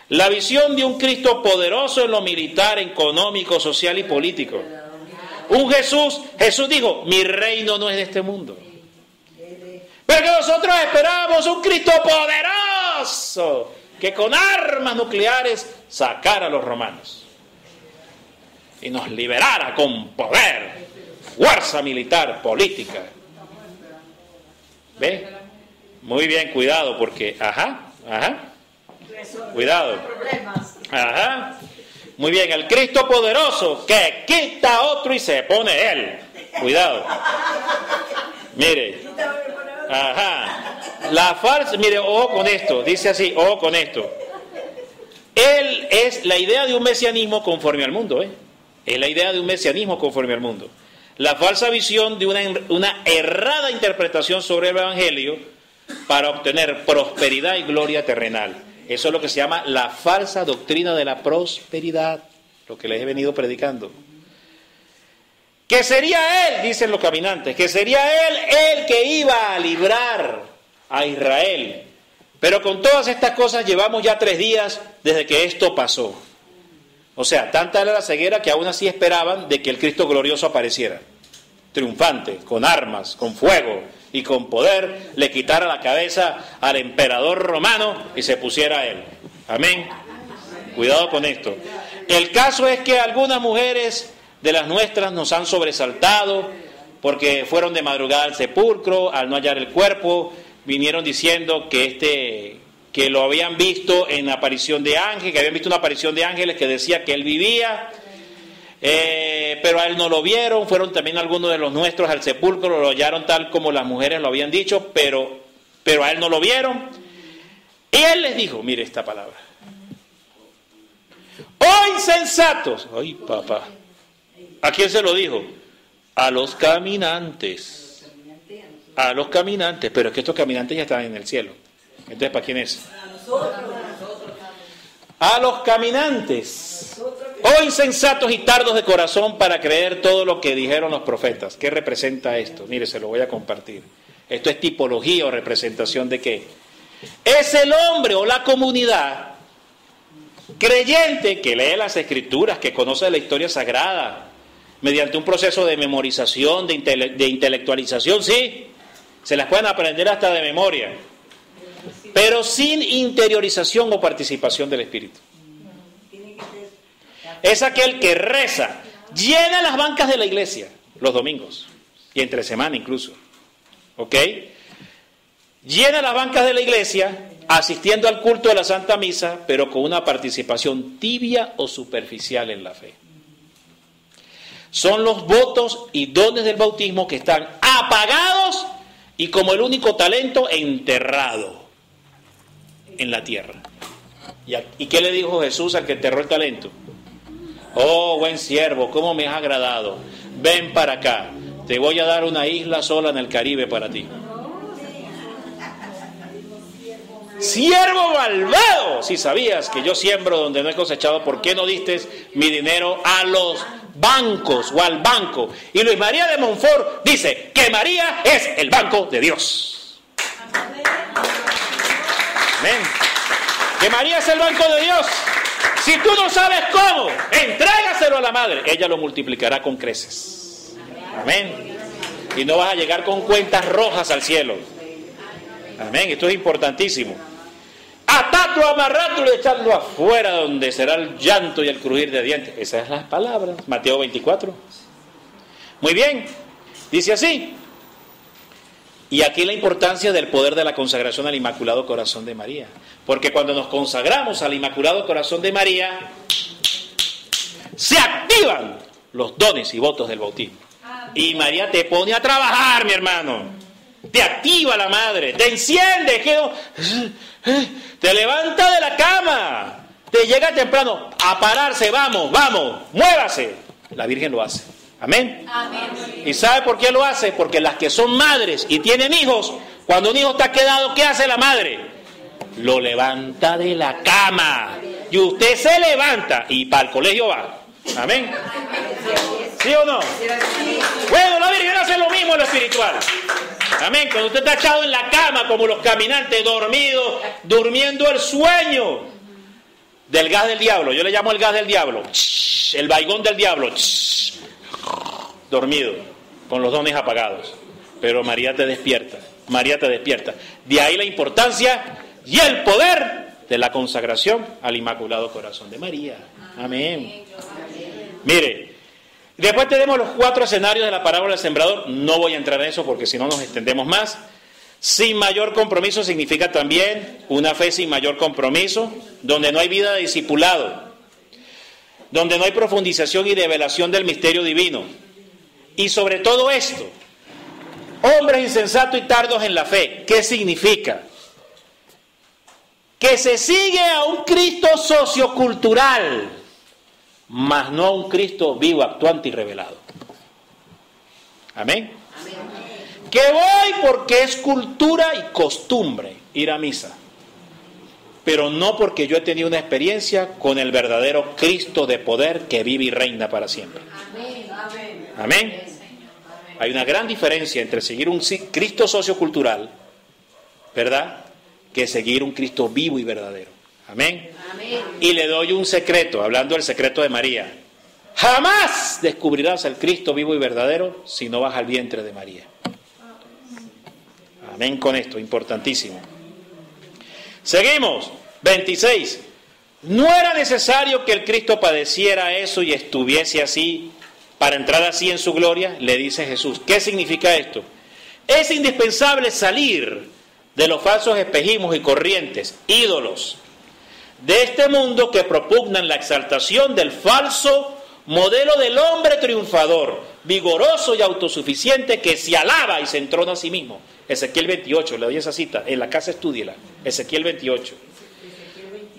La visión de un Cristo poderoso en lo militar, económico, social y político. Un Jesús dijo, mi reino no es de este mundo. Pero que nosotros esperábamos un Cristo poderoso, que con armas nucleares sacara a los romanos. Y nos liberara con poder, fuerza militar, política. ¿Ve? Muy bien, cuidado, porque, cuidado. Muy bien, el Cristo poderoso que quita a otro y se pone él. Cuidado. Mire. La falsa, mire, ojo con esto, dice así, ojo con esto. Él es la idea de un mesianismo conforme al mundo, Es la idea de un mesianismo conforme al mundo. La falsa visión de una errada interpretación sobre el Evangelio para obtener prosperidad y gloria terrenal. Eso es lo que se llama la falsa doctrina de la prosperidad, lo que les he venido predicando. Que sería Él, dicen los caminantes, que sería Él el que iba a librar a Israel. Pero con todas estas cosas llevamos ya 3 días desde que esto pasó. O sea, tanta era la ceguera que aún así esperaban de que el Cristo glorioso apareciera. Triunfante, con armas, con fuego y con poder, le quitara la cabeza al emperador romano y se pusiera a él. Amén. Cuidado con esto. El caso es que algunas mujeres de las nuestras nos han sobresaltado porque fueron de madrugada al sepulcro, al no hallar el cuerpo, vinieron diciendo que lo habían visto en la aparición de ángeles, que habían visto una aparición de ángeles que decía que él vivía, pero a él no lo vieron. Fueron también algunos de los nuestros al sepulcro, lo hallaron tal como las mujeres lo habían dicho, pero a él no lo vieron. Y él les dijo, mire esta palabra: ¡oh insensatos! ¡Ay, papá! ¿A quién se lo dijo? A los caminantes. A los caminantes, pero es que estos caminantes ya están en el cielo. Entonces, ¿para quién es? A los caminantes. Oh insensatos y tardos de corazón para creer todo lo que dijeron los profetas. ¿Qué representa esto? Mire, se lo voy a compartir. Esto es tipología o representación de qué. Es el hombre o la comunidad creyente que lee las escrituras, que conoce la historia sagrada, mediante un proceso de memorización, de intelectualización, sí, se las pueden aprender hasta de memoria, pero sin interiorización o participación del Espíritu. Es aquel que reza, llena las bancas de la iglesia los domingos y entre semana incluso, ¿ok? Llena las bancas de la iglesia asistiendo al culto de la Santa Misa, pero con una participación tibia o superficial en la fe. Son los votos y dones del bautismo que están apagados y como el único talento enterrado en la tierra. ¿Y qué le dijo Jesús al que enterró el talento? Oh, buen siervo, ¿cómo me has agradado? Ven para acá, te voy a dar una isla sola en el Caribe para ti. ¡Siervo malvado! Si sabías que yo siembro donde no he cosechado, ¿por qué no diste mi dinero a los bancos o al banco? Y Luis María de Montfort dice que María es el banco de Dios. Amén. Que María es el banco de Dios. Si tú no sabes cómo, entrégaselo a la madre. Ella lo multiplicará con creces. Amén. Y no vas a llegar con cuentas rojas al cielo. Amén. Esto es importantísimo. Atadlo, amarradlo y echadlo afuera, donde será el llanto y el crujir de dientes. Esas son las palabras. Mateo 24. Muy bien. Dice así: Y aquí la importancia del poder de la consagración al Inmaculado Corazón de María. Porque cuando nos consagramos al Inmaculado Corazón de María, se activan los dones y votos del bautismo. Y María te pone a trabajar, mi hermano. Te activa la madre, te enciende, te levanta de la cama, te llega temprano a pararse, vamos, muévase. La Virgen lo hace. Amén. Amén. ¿Y sabe por qué lo hace? Porque las que son madres y tienen hijos, cuando un hijo está quedado, ¿qué hace la madre? Lo levanta de la cama. Y usted se levanta y para el colegio va. Amén. ¿Sí o no? Bueno, la Virgen hace lo mismo en lo espiritual. Amén. Cuando usted está echado en la cama como los caminantes, dormidos, durmiendo el sueño del gas del diablo. Yo le llamo el gas del diablo. El vaigón del diablo. Dormido, con los dones apagados. Pero María te despierta. María te despierta. De ahí la importancia y el poder de la consagración al Inmaculado Corazón de María. Amén. Mire, después tenemos los 4 escenarios de la parábola del sembrador. No voy a entrar en eso porque si no nos extendemos más. Sin mayor compromiso significa también una fe sin mayor compromiso, donde no hay vida de discipulado, donde no hay profundización y develación del misterio divino. Y sobre todo esto, hombres insensatos y tardos en la fe. ¿Qué significa? Que se sigue a un Cristo sociocultural, mas no a un Cristo vivo, actuante y revelado. Amén. Que voy porque es cultura y costumbre ir a misa, pero no porque yo he tenido una experiencia con el verdadero Cristo de poder que vive y reina para siempre. Amén. Hay una gran diferencia entre seguir un Cristo sociocultural, ¿verdad?, que seguir un Cristo vivo y verdadero. Amén. Y le doy un secreto, hablando del secreto de María. Jamás descubrirás al Cristo vivo y verdadero si no vas al vientre de María. Amén con esto, importantísimo. Seguimos, 26. No era necesario que el Cristo padeciera eso y estuviese así para entrar así en su gloria, le dice Jesús. ¿Qué significa esto? Es indispensable salir de los falsos espejismos y corrientes, ídolos de este mundo que propugnan la exaltación del falso modelo del hombre triunfador, vigoroso y autosuficiente que se alaba y se entrona a sí mismo. Ezequiel 28, le doy esa cita, en la casa estúdiela, Ezequiel 28.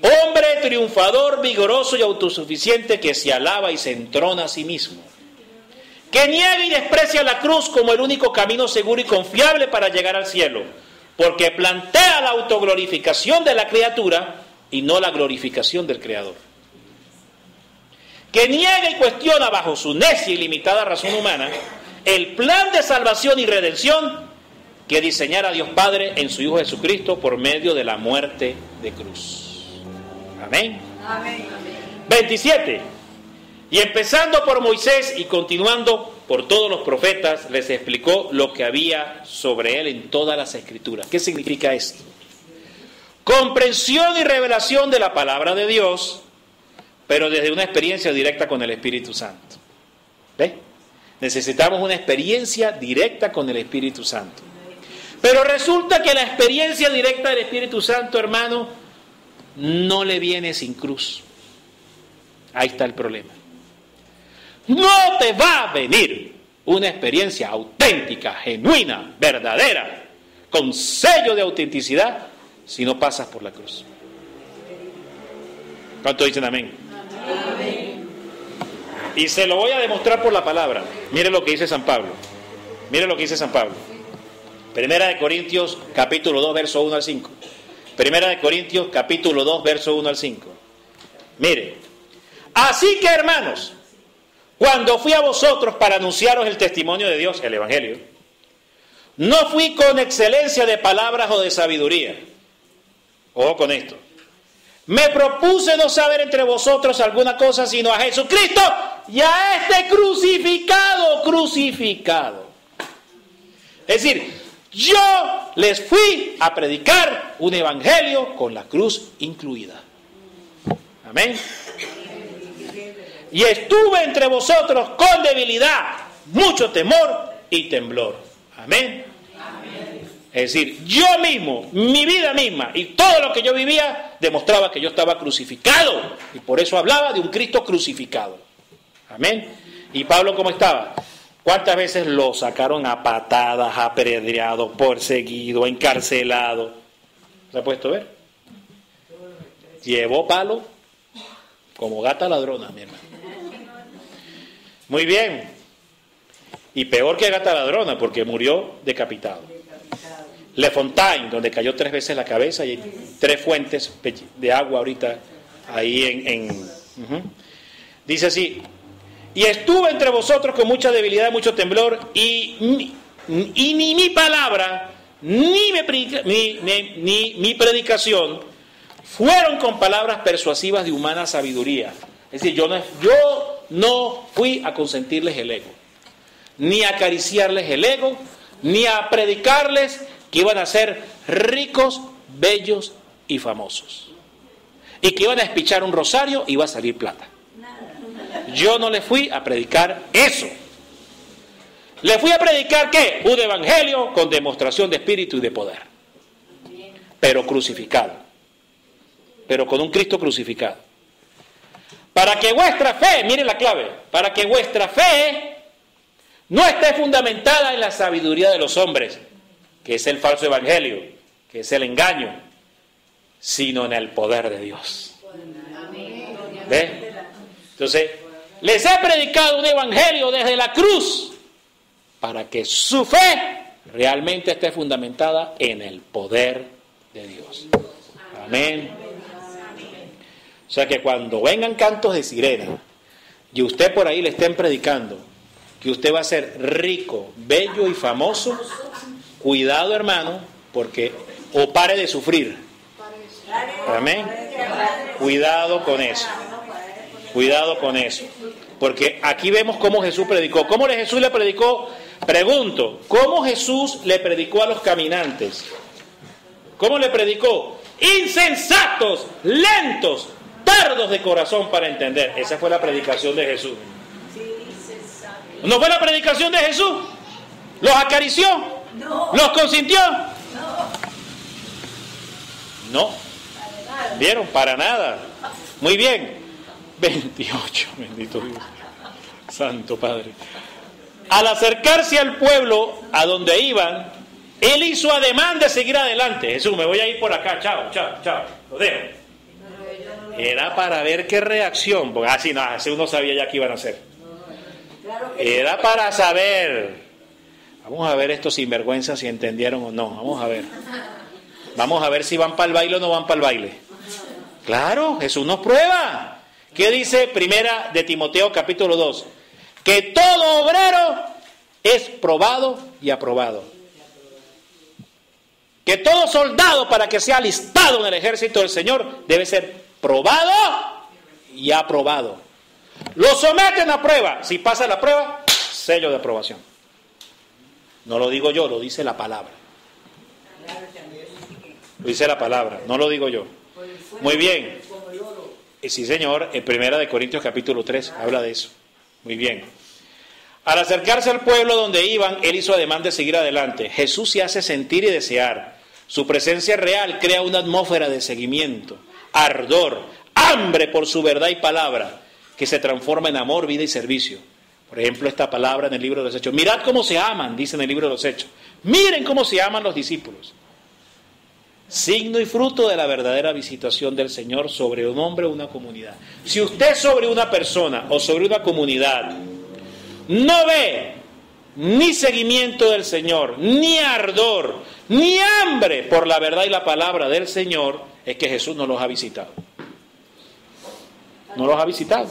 Hombre triunfador, vigoroso y autosuficiente que se alaba y se entrona a sí mismo. Que niega y desprecia la cruz como el único camino seguro y confiable para llegar al cielo, porque plantea la autoglorificación de la criatura y no la glorificación del Creador. Que niega y cuestiona bajo su necia y limitada razón humana el plan de salvación y redención que diseñara Dios Padre en su Hijo Jesucristo por medio de la muerte de cruz. Amén. Amén. 27. Y empezando por Moisés y continuando por todos los profetas, les explicó lo que había sobre él en todas las Escrituras. ¿Qué significa esto? Comprensión y revelación de la palabra de Dios, pero desde una experiencia directa con el Espíritu Santo. ¿Ve? Necesitamos una experiencia directa con el Espíritu Santo. Pero resulta que la experiencia directa del Espíritu Santo, hermano, no le viene sin cruz. Ahí está el problema. No te va a venir una experiencia auténtica, genuina, verdadera, con sello de autenticidad, si no pasas por la cruz. ¿Cuántos dicen amén? Amén. Y se lo voy a demostrar por la palabra. Mire lo que dice San Pablo. Mire lo que dice San Pablo. Primera de Corintios, capítulo 2, verso 1 al 5. Primera de Corintios, capítulo 2, verso 1 al 5. Mire. Así que, hermanos, cuando fui a vosotros para anunciaros el testimonio de Dios, el Evangelio, no fui con excelencia de palabras o de sabiduría. Ojo con esto. Me propuse no saber entre vosotros alguna cosa sino a Jesucristo y a este crucificado. Es decir, yo les fui a predicar un evangelio con la cruz incluida. Amén. Y estuve entre vosotros con debilidad, mucho temor y temblor. Amén. Es decir, yo mismo, mi vida misma y todo lo que yo vivía demostraba que yo estaba crucificado. Y por eso hablaba de un Cristo crucificado. Amén. ¿Y Pablo cómo estaba? ¿Cuántas veces lo sacaron a patadas, apedreado, perseguido, encarcelado? ¿Se ha puesto a ver? Llevó palo como gata ladrona, mi hermano. Muy bien. Y peor que gata ladrona, porque murió decapitado. Le Fontaine, donde cayó 3 veces la cabeza y hay 3 fuentes de agua ahorita ahí Dice así: y estuve entre vosotros con mucha debilidad, mucho temblor, y ni mi palabra, ni mi predicación fueron con palabras persuasivas de humana sabiduría. Es decir, yo no fui a consentirles el ego, ni a acariciarles el ego, ni a predicarles que iban a ser ricos, bellos y famosos. Y que iban a espichar un rosario y iba a salir plata. Yo no le fui a predicar eso. Le fui a predicar ¿qué? Un evangelio con demostración de espíritu y de poder. Pero crucificado. Pero con un Cristo crucificado. Para que vuestra fe, mire la clave, para que vuestra fe no esté fundamentada en la sabiduría de los hombres, que es el falso evangelio, que es el engaño, sino en el poder de Dios. ¿Ve? Entonces, les he predicado un evangelio desde la cruz para que su fe realmente esté fundamentada en el poder de Dios. Amén. O sea que cuando vengan cantos de sirena y usted por ahí le estén predicando que usted va a ser rico, bello y famoso, cuidado, hermano, porque o pare de sufrir. Amén. Cuidado con eso. Cuidado con eso. Porque aquí vemos cómo Jesús predicó. ¿Cómo Jesús le predicó? Pregunto, ¿cómo Jesús le predicó a los caminantes? ¿Cómo le predicó? Insensatos, lentos, tardos de corazón para entender. Esa fue la predicación de Jesús. ¿No fue la predicación de Jesús? ¿Los acarició? No. ¿Los consintió? No. ¿Vieron? Para nada. Muy bien. 28, bendito Dios. Santo Padre. Al acercarse al pueblo a donde iban, él hizo ademán de seguir adelante. Jesús, me voy a ir por acá. Chao, chao, chao. Lo dejo. Era para ver qué reacción, porque así no, así uno sabía ya qué iban a hacer. Era para saber. Vamos a ver estos sinvergüenzas si entendieron o no. Vamos a ver. Vamos a ver si van para el baile o no van para el baile. Claro, Jesús nos prueba. ¿Qué dice Primera de Timoteo capítulo 2? Que todo obrero es probado y aprobado. Que todo soldado, para que sea alistado en el ejército del Señor, debe ser probado y aprobado. Lo someten a prueba. Si pasa la prueba, sello de aprobación. No lo digo yo, lo dice la palabra. Lo dice la palabra, no lo digo yo. Muy bien. Sí, señor, en Primera de Corintios capítulo 3 habla de eso. Muy bien. Al acercarse al pueblo donde iban, él hizo ademán de seguir adelante. Jesús se hace sentir y desear. Su presencia real crea una atmósfera de seguimiento, ardor, hambre por su verdad y palabra, que se transforma en amor, vida y servicio. Por ejemplo, esta palabra en el libro de los Hechos. Mirad cómo se aman, dice en el libro de los Hechos. Miren cómo se aman los discípulos. Signo y fruto de la verdadera visitación del Señor sobre un hombre o una comunidad. Si usted sobre una persona o sobre una comunidad no ve ni seguimiento del Señor, ni ardor, ni hambre por la verdad y la palabra del Señor, es que Jesús no los ha visitado. No los ha visitado.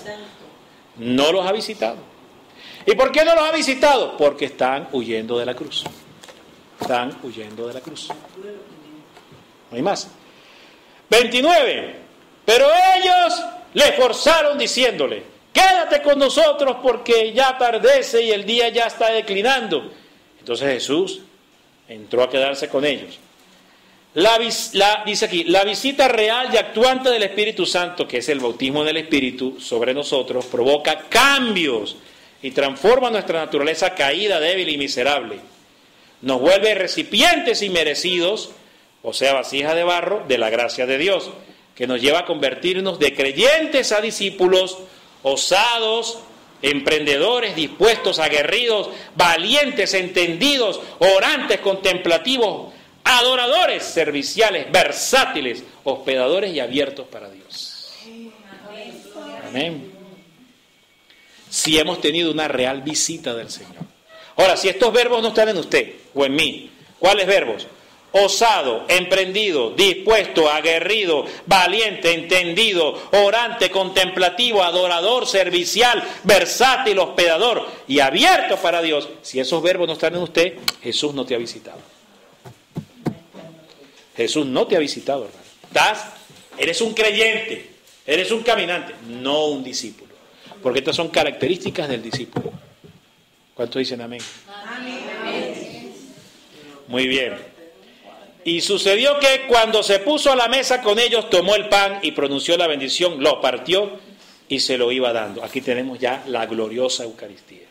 No los ha visitado. ¿Y por qué no los ha visitado? Porque están huyendo de la cruz. Están huyendo de la cruz. No hay más. 29. Pero ellos le forzaron diciéndole: quédate con nosotros porque ya atardece y el día ya está declinando. Entonces Jesús entró a quedarse con ellos. Dice aquí, la visita real y actuante del Espíritu Santo, que es el bautismo del Espíritu sobre nosotros, provoca cambios y transforma nuestra naturaleza caída, débil y miserable. nos vuelve recipientes inmerecidos, o sea, vasijas de barro, de la gracia de Dios, que nos lleva a convertirnos de creyentes a discípulos, osados, emprendedores, dispuestos, aguerridos, valientes, entendidos, orantes, contemplativos, adoradores, serviciales, versátiles, hospedadores y abiertos para Dios. Amén. Si hemos tenido una real visita del Señor. Ahora, si estos verbos no están en usted o en mí, ¿cuáles verbos? Osado, emprendido, dispuesto, aguerrido, valiente, entendido, orante, contemplativo, adorador, servicial, versátil, hospedador y abierto para Dios. Si esos verbos no están en usted, Jesús no te ha visitado. Jesús no te ha visitado, hermano. Eres un creyente, eres un caminante, no un discípulo. Porque estas son características del discípulo. ¿Cuántos dicen amén? Amén. Muy bien. Y sucedió que cuando se puso a la mesa con ellos, tomó el pan y pronunció la bendición, lo partió y se lo iba dando. Aquí tenemos ya la gloriosa Eucaristía.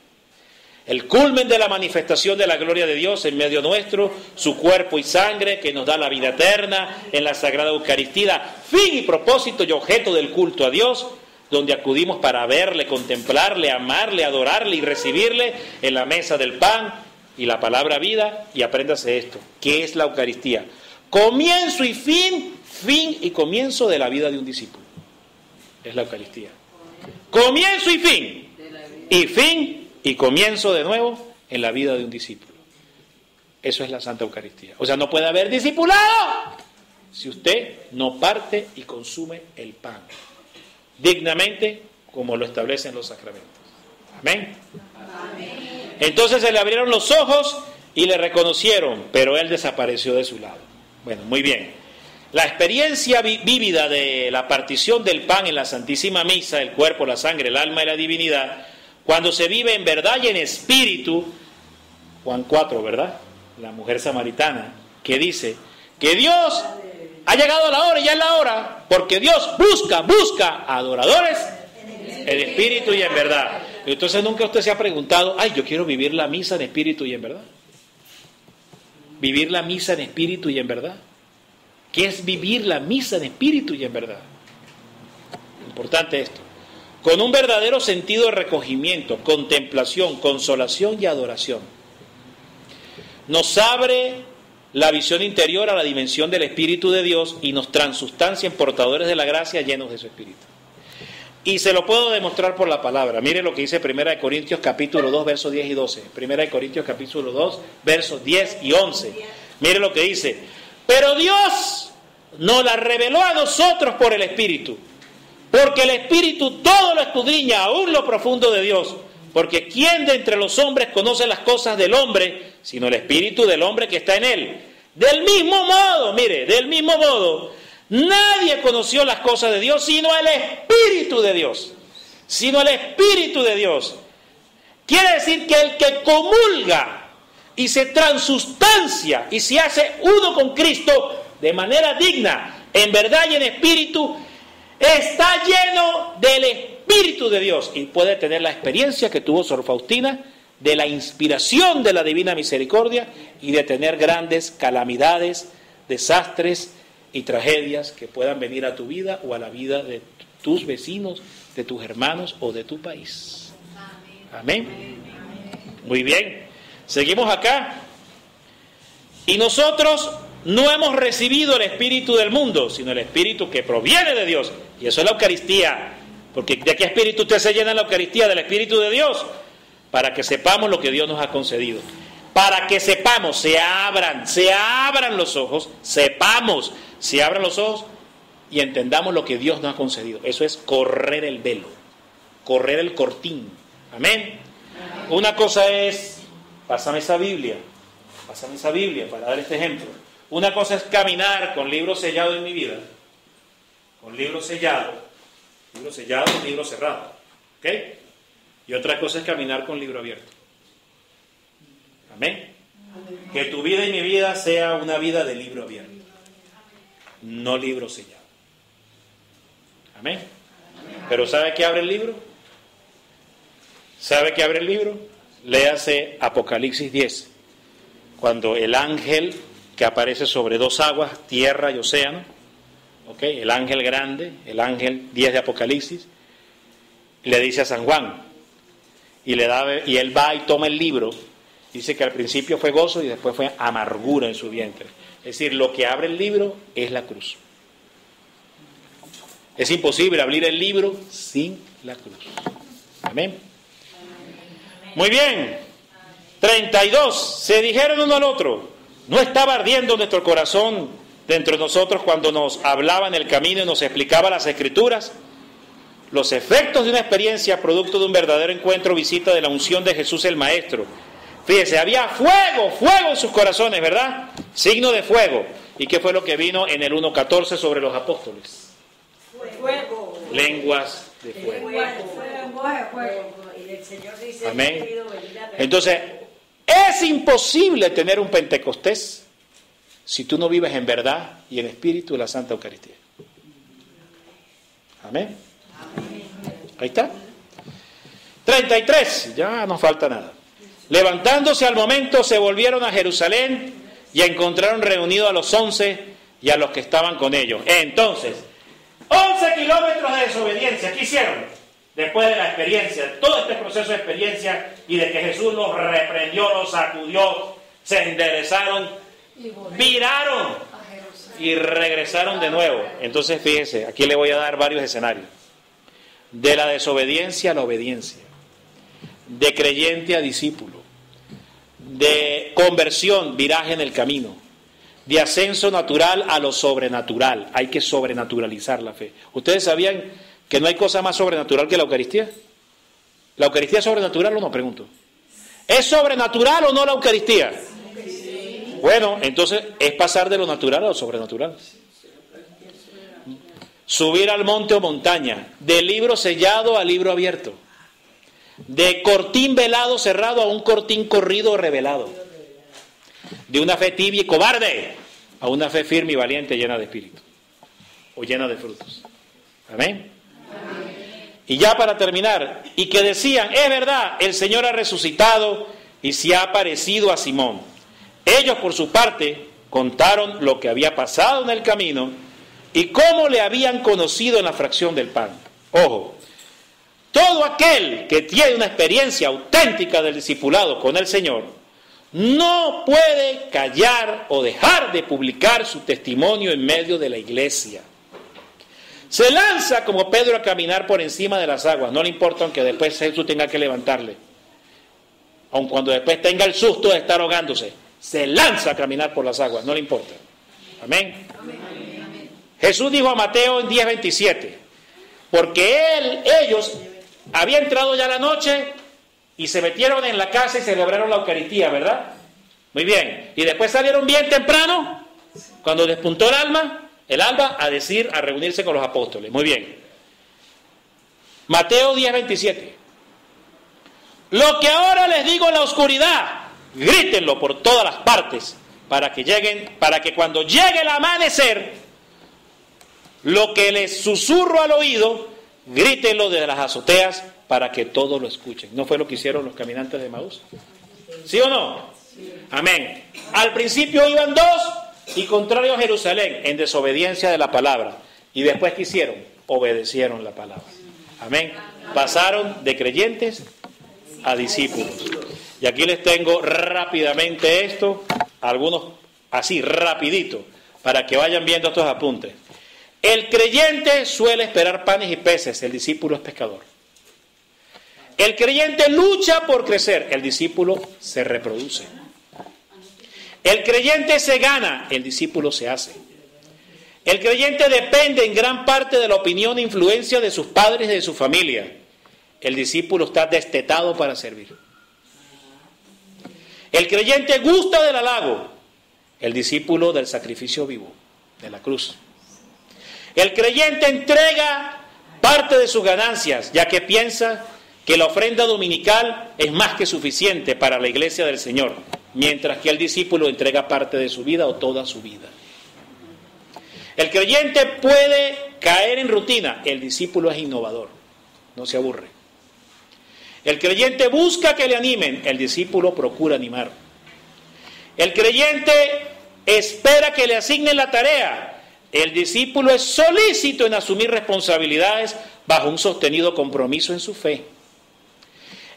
El culmen de la manifestación de la gloria de Dios en medio nuestro, su cuerpo y sangre que nos da la vida eterna en la Sagrada Eucaristía, fin y propósito y objeto del culto a Dios, donde acudimos para verle, contemplarle, amarle, adorarle y recibirle en la mesa del pan y la palabra vida. Y apréndase esto, ¿qué es la Eucaristía? Comienzo y fin y comienzo de la vida de un discípulo. Es la Eucaristía. Comienzo y fin y comienzo de nuevo en la vida de un discípulo. Eso es la Santa Eucaristía. O sea, no puede haber discipulado si usted no parte y consume el pan dignamente como lo establecen los sacramentos. Amén. Amén. Entonces se le abrieron los ojos y le reconocieron, pero él desapareció de su lado. Bueno, muy bien. La experiencia vívida de la partición del pan en la Santísima Misa, el cuerpo, la sangre, el alma y la divinidad, cuando se vive en verdad y en espíritu, Juan 4, ¿verdad? La mujer samaritana, que dice que Dios ha llegado a la hora y ya es la hora, porque Dios busca adoradores en espíritu y en verdad. Entonces nunca usted se ha preguntado, yo quiero vivir la misa en espíritu y en verdad. Vivir la misa en espíritu y en verdad. ¿Qué es vivir la misa en espíritu y en verdad? Importante esto. Con un verdadero sentido de recogimiento, contemplación, consolación y adoración. Nos abre la visión interior a la dimensión del Espíritu de Dios y nos transustancia en portadores de la gracia llenos de su Espíritu. Y se lo puedo demostrar por la palabra. Mire lo que dice 1 Corintios capítulo 2, versos 10 y 12. 1 Corintios capítulo 2, versos 10 y 11. Mire lo que dice. Pero Dios nos la reveló a nosotros por el Espíritu. Porque el Espíritu todo lo escudriña, aún lo profundo de Dios. Porque ¿quién de entre los hombres conoce las cosas del hombre, sino el Espíritu del hombre que está en él? Del mismo modo, nadie conoció las cosas de Dios, sino el Espíritu de Dios. Quiere decir que el que comulga y se transustancia y se hace uno con Cristo de manera digna, en verdad y en espíritu, está lleno del Espíritu de Dios y puede tener la experiencia que tuvo Sor Faustina de la inspiración de la Divina Misericordia y de tener grandes calamidades, desastres y tragedias que puedan venir a tu vida o a la vida de tus vecinos, de tus hermanos o de tu país. Amén. Muy bien. Seguimos acá. Y nosotros no hemos recibido el espíritu del mundo, sino el espíritu que proviene de Dios. Y eso es la Eucaristía. Porque ¿de qué espíritu usted se llena en la Eucaristía? Del Espíritu de Dios. Para que sepamos lo que Dios nos ha concedido. Para que sepamos, se abran los ojos, se abran los ojos y entendamos lo que Dios nos ha concedido. Eso es correr el velo, correr el cortín. Amén. Una cosa es, pásame esa Biblia para dar este ejemplo. Una cosa es caminar con libro sellado en mi vida, con libro sellado, libro cerrado, ¿ok? Y otra cosa es caminar con libro abierto. Amén. Que tu vida y mi vida sea una vida de libro abierto, no libro sellado. Amén. Pero ¿sabe qué abre el libro? Léase Apocalipsis 10. cuando el ángel que aparece sobre dos aguas, tierra y océano, ¿okay? El ángel grande, el ángel 10 de Apocalipsis, le dice a San Juan, y él va y toma el libro, dice que al principio fue gozo y después fue amargura en su vientre. Es decir, lo que abre el libro es la cruz. Es imposible abrir el libro sin la cruz. Amén. Muy bien. 32. Se dijeron uno al otro: ¿no estaba ardiendo nuestro corazón dentro de nosotros cuando nos hablaba en el camino y nos explicaba las Escrituras? Los efectos de una experiencia producto de un verdadero encuentro, visita de la unción de Jesús el Maestro. Fíjese, había fuego en sus corazones, ¿verdad? Signo de fuego. ¿Y qué fue lo que vino en el 1.14 sobre los apóstoles? Fuego. Lenguas de fuego. Y el Señor dice, amén. Entonces, es imposible tener un Pentecostés si tú no vives en verdad y en espíritu la Santa Eucaristía. Amén. Ahí está. 33. Ya no falta nada. Levantándose al momento, se volvieron a Jerusalén y encontraron reunidos a los 11 y a los que estaban con ellos. Entonces, 11 kilómetros de desobediencia. ¿Qué hicieron? Después de la experiencia, todo este proceso de experiencia y de que Jesús los reprendió, los sacudió, se enderezaron, viraron y regresaron de nuevo. Entonces, fíjese, aquí le voy a dar varios escenarios. De la desobediencia a la obediencia, de creyente a discípulo, de conversión, viraje en el camino, de ascenso natural a lo sobrenatural. Hay que sobrenaturalizar la fe. ¿Ustedes sabían que no hay cosa más sobrenatural que la Eucaristía? ¿La Eucaristía es sobrenatural o no? Pregunto. ¿Es sobrenatural o no la Eucaristía? Bueno, entonces es pasar de lo natural a lo sobrenatural. Subir al monte o montaña, de libro sellado a libro abierto, de cortín velado cerrado a un cortín corrido o revelado, de una fe tibia y cobarde a una fe firme y valiente llena de espíritu o llena de frutos. Amén. Y ya para terminar, y que decían, es verdad, el Señor ha resucitado y se ha aparecido a Simón. Ellos por su parte contaron lo que había pasado en el camino y cómo le habían conocido en la fracción del pan. Ojo, todo aquel que tiene una experiencia auténtica del discipulado con el Señor no puede callar o dejar de publicar su testimonio en medio de la iglesia. Se lanza como Pedro a caminar por encima de las aguas, no le importa aunque después Jesús tenga que levantarle, aun cuando después tenga el susto de estar ahogándose, se lanza a caminar por las aguas, no le importa. Amén. Jesús dijo a Mateo en 10:27, porque ellos habían entrado ya la noche y se metieron en la casa y celebraron la Eucaristía, ¿verdad? Muy bien. Y después salieron bien temprano, cuando despuntó el alba, a reunirse con los apóstoles. Muy bien. Mateo 10:27. Lo que ahora les digo en la oscuridad, grítenlo por todas las partes, para que cuando llegue el amanecer, lo que les susurro al oído, grítenlo desde las azoteas para que todos lo escuchen. ¿No fue lo que hicieron los caminantes de Emaús? ¿Sí o no? Amén. Al principio iban dos y contrario a Jerusalén, en desobediencia de la palabra. Y después, ¿qué hicieron? Obedecieron la palabra. Amén. Pasaron de creyentes a discípulos. Y aquí les tengo rápidamente esto, algunos así, rapidito, para que vayan viendo estos apuntes. El creyente suele esperar panes y peces, el discípulo es pescador. El creyente lucha por crecer, el discípulo se reproduce. El creyente se gana, el discípulo se hace. El creyente depende en gran parte de la opinión e influencia de sus padres y de su familia. El discípulo está destetado para servir. El creyente gusta del halago, el discípulo del sacrificio vivo, de la cruz. El creyente entrega parte de sus ganancias, ya que piensa que la ofrenda dominical es más que suficiente para la iglesia del Señor, mientras que el discípulo entrega parte de su vida o toda su vida. El creyente puede caer en rutina, el discípulo es innovador, no se aburre. El creyente busca que le animen, el discípulo procura animar. El creyente espera que le asignen la tarea. El discípulo es solícito en asumir responsabilidades bajo un sostenido compromiso en su fe.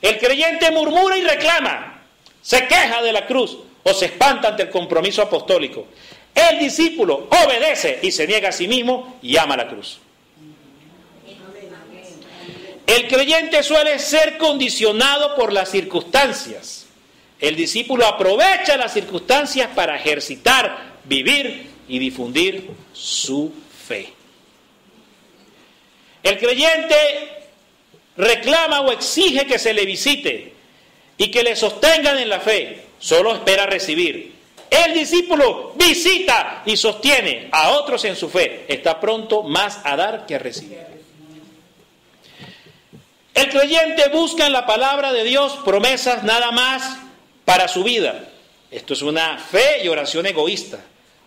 El creyente murmura y reclama, se queja de la cruz o se espanta ante el compromiso apostólico. El discípulo obedece y se niega a sí mismo y ama la cruz. El creyente suele ser condicionado por las circunstancias. El discípulo aprovecha las circunstancias para ejercitar, vivir y difundir su fe. El creyente reclama o exige que se le visite y que le sostengan en la fe. Solo espera recibir. El discípulo visita y sostiene a otros en su fe. Está pronto más a dar que a recibir. El creyente busca en la palabra de Dios promesas nada más para su vida. Esto es una fe y oración egoísta.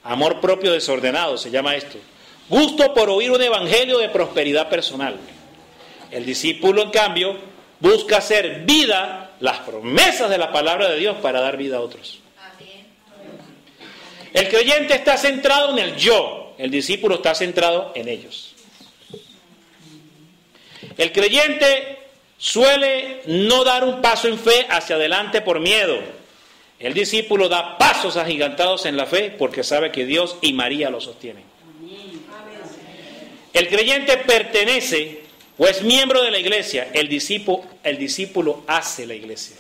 Amor propio desordenado se llama esto. Gusto por oír un evangelio de prosperidad personal. El discípulo, en cambio, busca hacer vida las promesas de la palabra de Dios para dar vida a otros. El creyente está centrado en el yo. El discípulo está centrado en ellos. El creyente suele no dar un paso en fe hacia adelante por miedo. El discípulo da pasos agigantados en la fe porque sabe que Dios y María lo sostienen. El creyente pertenece o es miembro de la iglesia. El discípulo hace la iglesia.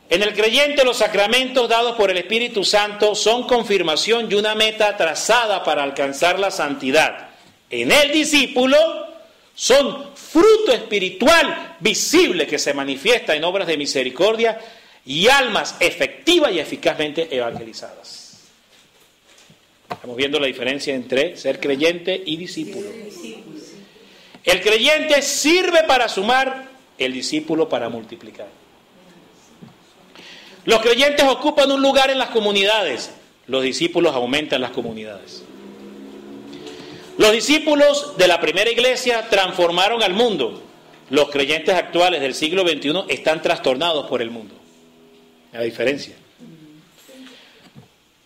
En el creyente los sacramentos dados por el Espíritu Santo son confirmación y una meta trazada para alcanzar la santidad. En el discípulo son fruto espiritual visible que se manifiesta en obras de misericordia y almas efectiva y eficazmente evangelizadas. Estamos viendo la diferencia entre ser creyente y discípulo. El creyente sirve para sumar, el discípulo para multiplicar. Los creyentes ocupan un lugar en las comunidades, los discípulos aumentan las comunidades. Los discípulos de la primera iglesia transformaron al mundo. Los creyentes actuales del siglo XXI están trastornados por el mundo. La diferencia.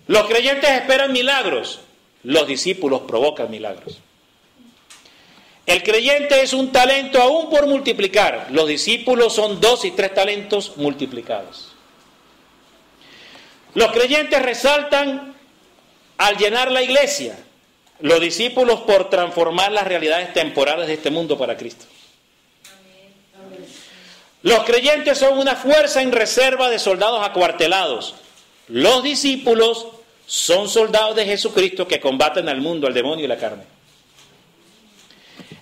Los creyentes esperan milagros. Los discípulos provocan milagros. El creyente es un talento aún por multiplicar. Los discípulos son 2 y 3 talentos multiplicados. Los creyentes resaltan al llenar la iglesia. Los discípulos por transformar las realidades temporales de este mundo para Cristo. Los creyentes son una fuerza en reserva de soldados acuartelados. Los discípulos son soldados de Jesucristo que combaten al mundo, al demonio y la carne.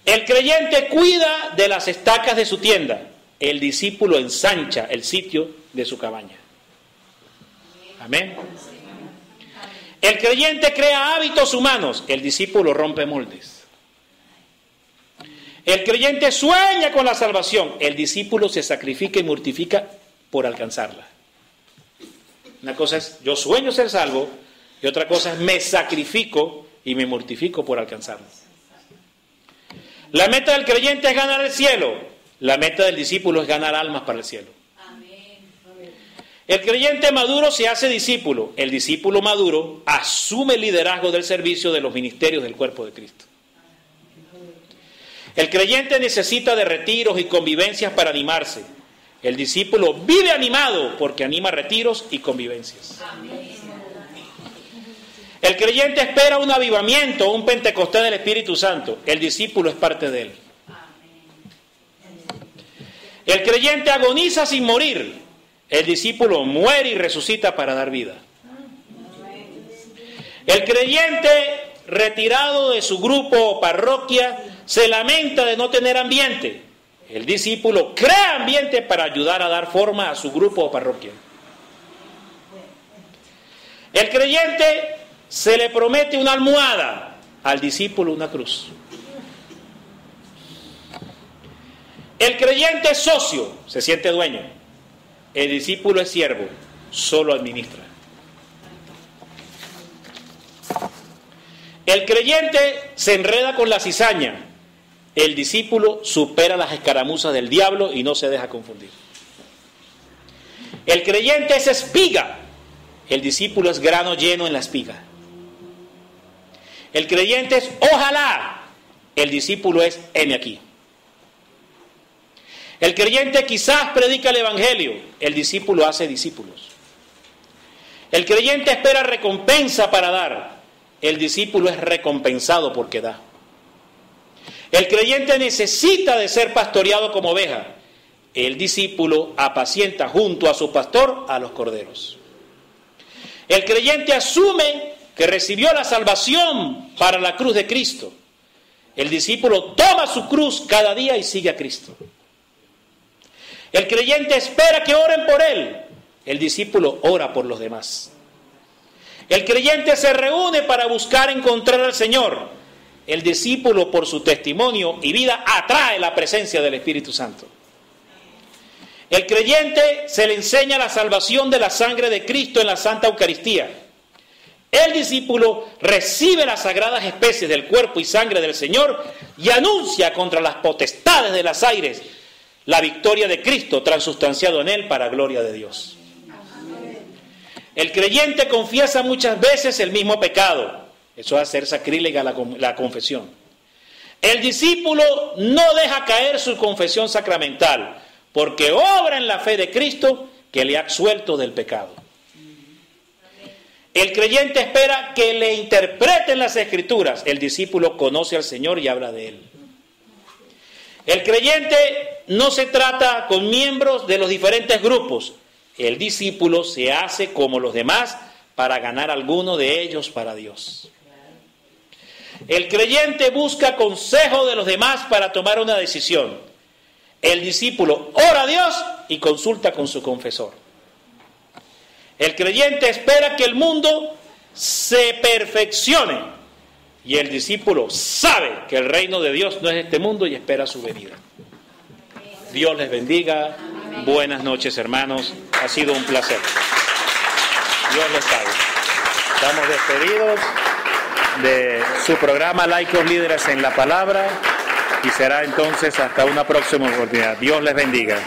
El creyente cuida de las estacas de su tienda. El discípulo ensancha el sitio de su cabaña. Amén. El creyente crea hábitos humanos. El discípulo rompe moldes. El creyente sueña con la salvación. El discípulo se sacrifica y mortifica por alcanzarla. Una cosa es, yo sueño ser salvo, y otra cosa es, me sacrifico y me mortifico por alcanzarlo. La meta del creyente es ganar el cielo. La meta del discípulo es ganar almas para el cielo. El creyente maduro se hace discípulo. El discípulo maduro asume el liderazgo del servicio de los ministerios del cuerpo de Cristo. El creyente necesita de retiros y convivencias para animarse. El discípulo vive animado porque anima retiros y convivencias. El creyente espera un avivamiento, un Pentecostés del Espíritu Santo. El discípulo es parte de él. El creyente agoniza sin morir. El discípulo muere y resucita para dar vida. El creyente retirado de su grupo o parroquia se lamenta de no tener ambiente. El discípulo crea ambiente para ayudar a dar forma a su grupo o parroquia. El creyente se le promete una almohada, al discípulo una cruz. El creyente es socio, se siente dueño. El discípulo es siervo, solo administra. El creyente se enreda con la cizaña. El discípulo supera las escaramuzas del diablo y no se deja confundir. El creyente es espiga, el discípulo es grano lleno en la espiga. El creyente es ojalá, el discípulo es heme aquí. El creyente quizás predica el evangelio, el discípulo hace discípulos. El creyente espera recompensa para dar, el discípulo es recompensado porque da. El creyente necesita de ser pastoreado como oveja, el discípulo apacienta junto a su pastor a los corderos. El creyente asume que recibió la salvación para la cruz de Cristo. El discípulo toma su cruz cada día y sigue a Cristo. El creyente espera que oren por él. El discípulo ora por los demás. El creyente se reúne para buscar encontrar al Señor. El discípulo, por su testimonio y vida, atrae la presencia del Espíritu Santo. El creyente se le enseña la salvación de la sangre de Cristo en la Santa Eucaristía. El discípulo recibe las sagradas especies del cuerpo y sangre del Señor y anuncia contra las potestades de los aires la victoria de Cristo transustanciado en él para gloria de Dios. El creyente confiesa muchas veces el mismo pecado. Eso es hacer sacrílega la confesión. El discípulo no deja caer su confesión sacramental, porque obra en la fe de Cristo que le ha absuelto del pecado. El creyente espera que le interpreten las Escrituras. El discípulo conoce al Señor y habla de Él. El creyente no se trata con miembros de los diferentes grupos. El discípulo se hace como los demás para ganar alguno de ellos para Dios. El creyente busca consejo de los demás para tomar una decisión. El discípulo ora a Dios y consulta con su confesor. El creyente espera que el mundo se perfeccione y el discípulo sabe que el reino de Dios no es este mundo y espera su venida. Dios les bendiga. Buenas noches, hermanos. Ha sido un placer. Dios les pague. Estamos despedidos de su programa Laicos Líderes en la Palabra y será entonces hasta una próxima oportunidad. Dios les bendiga.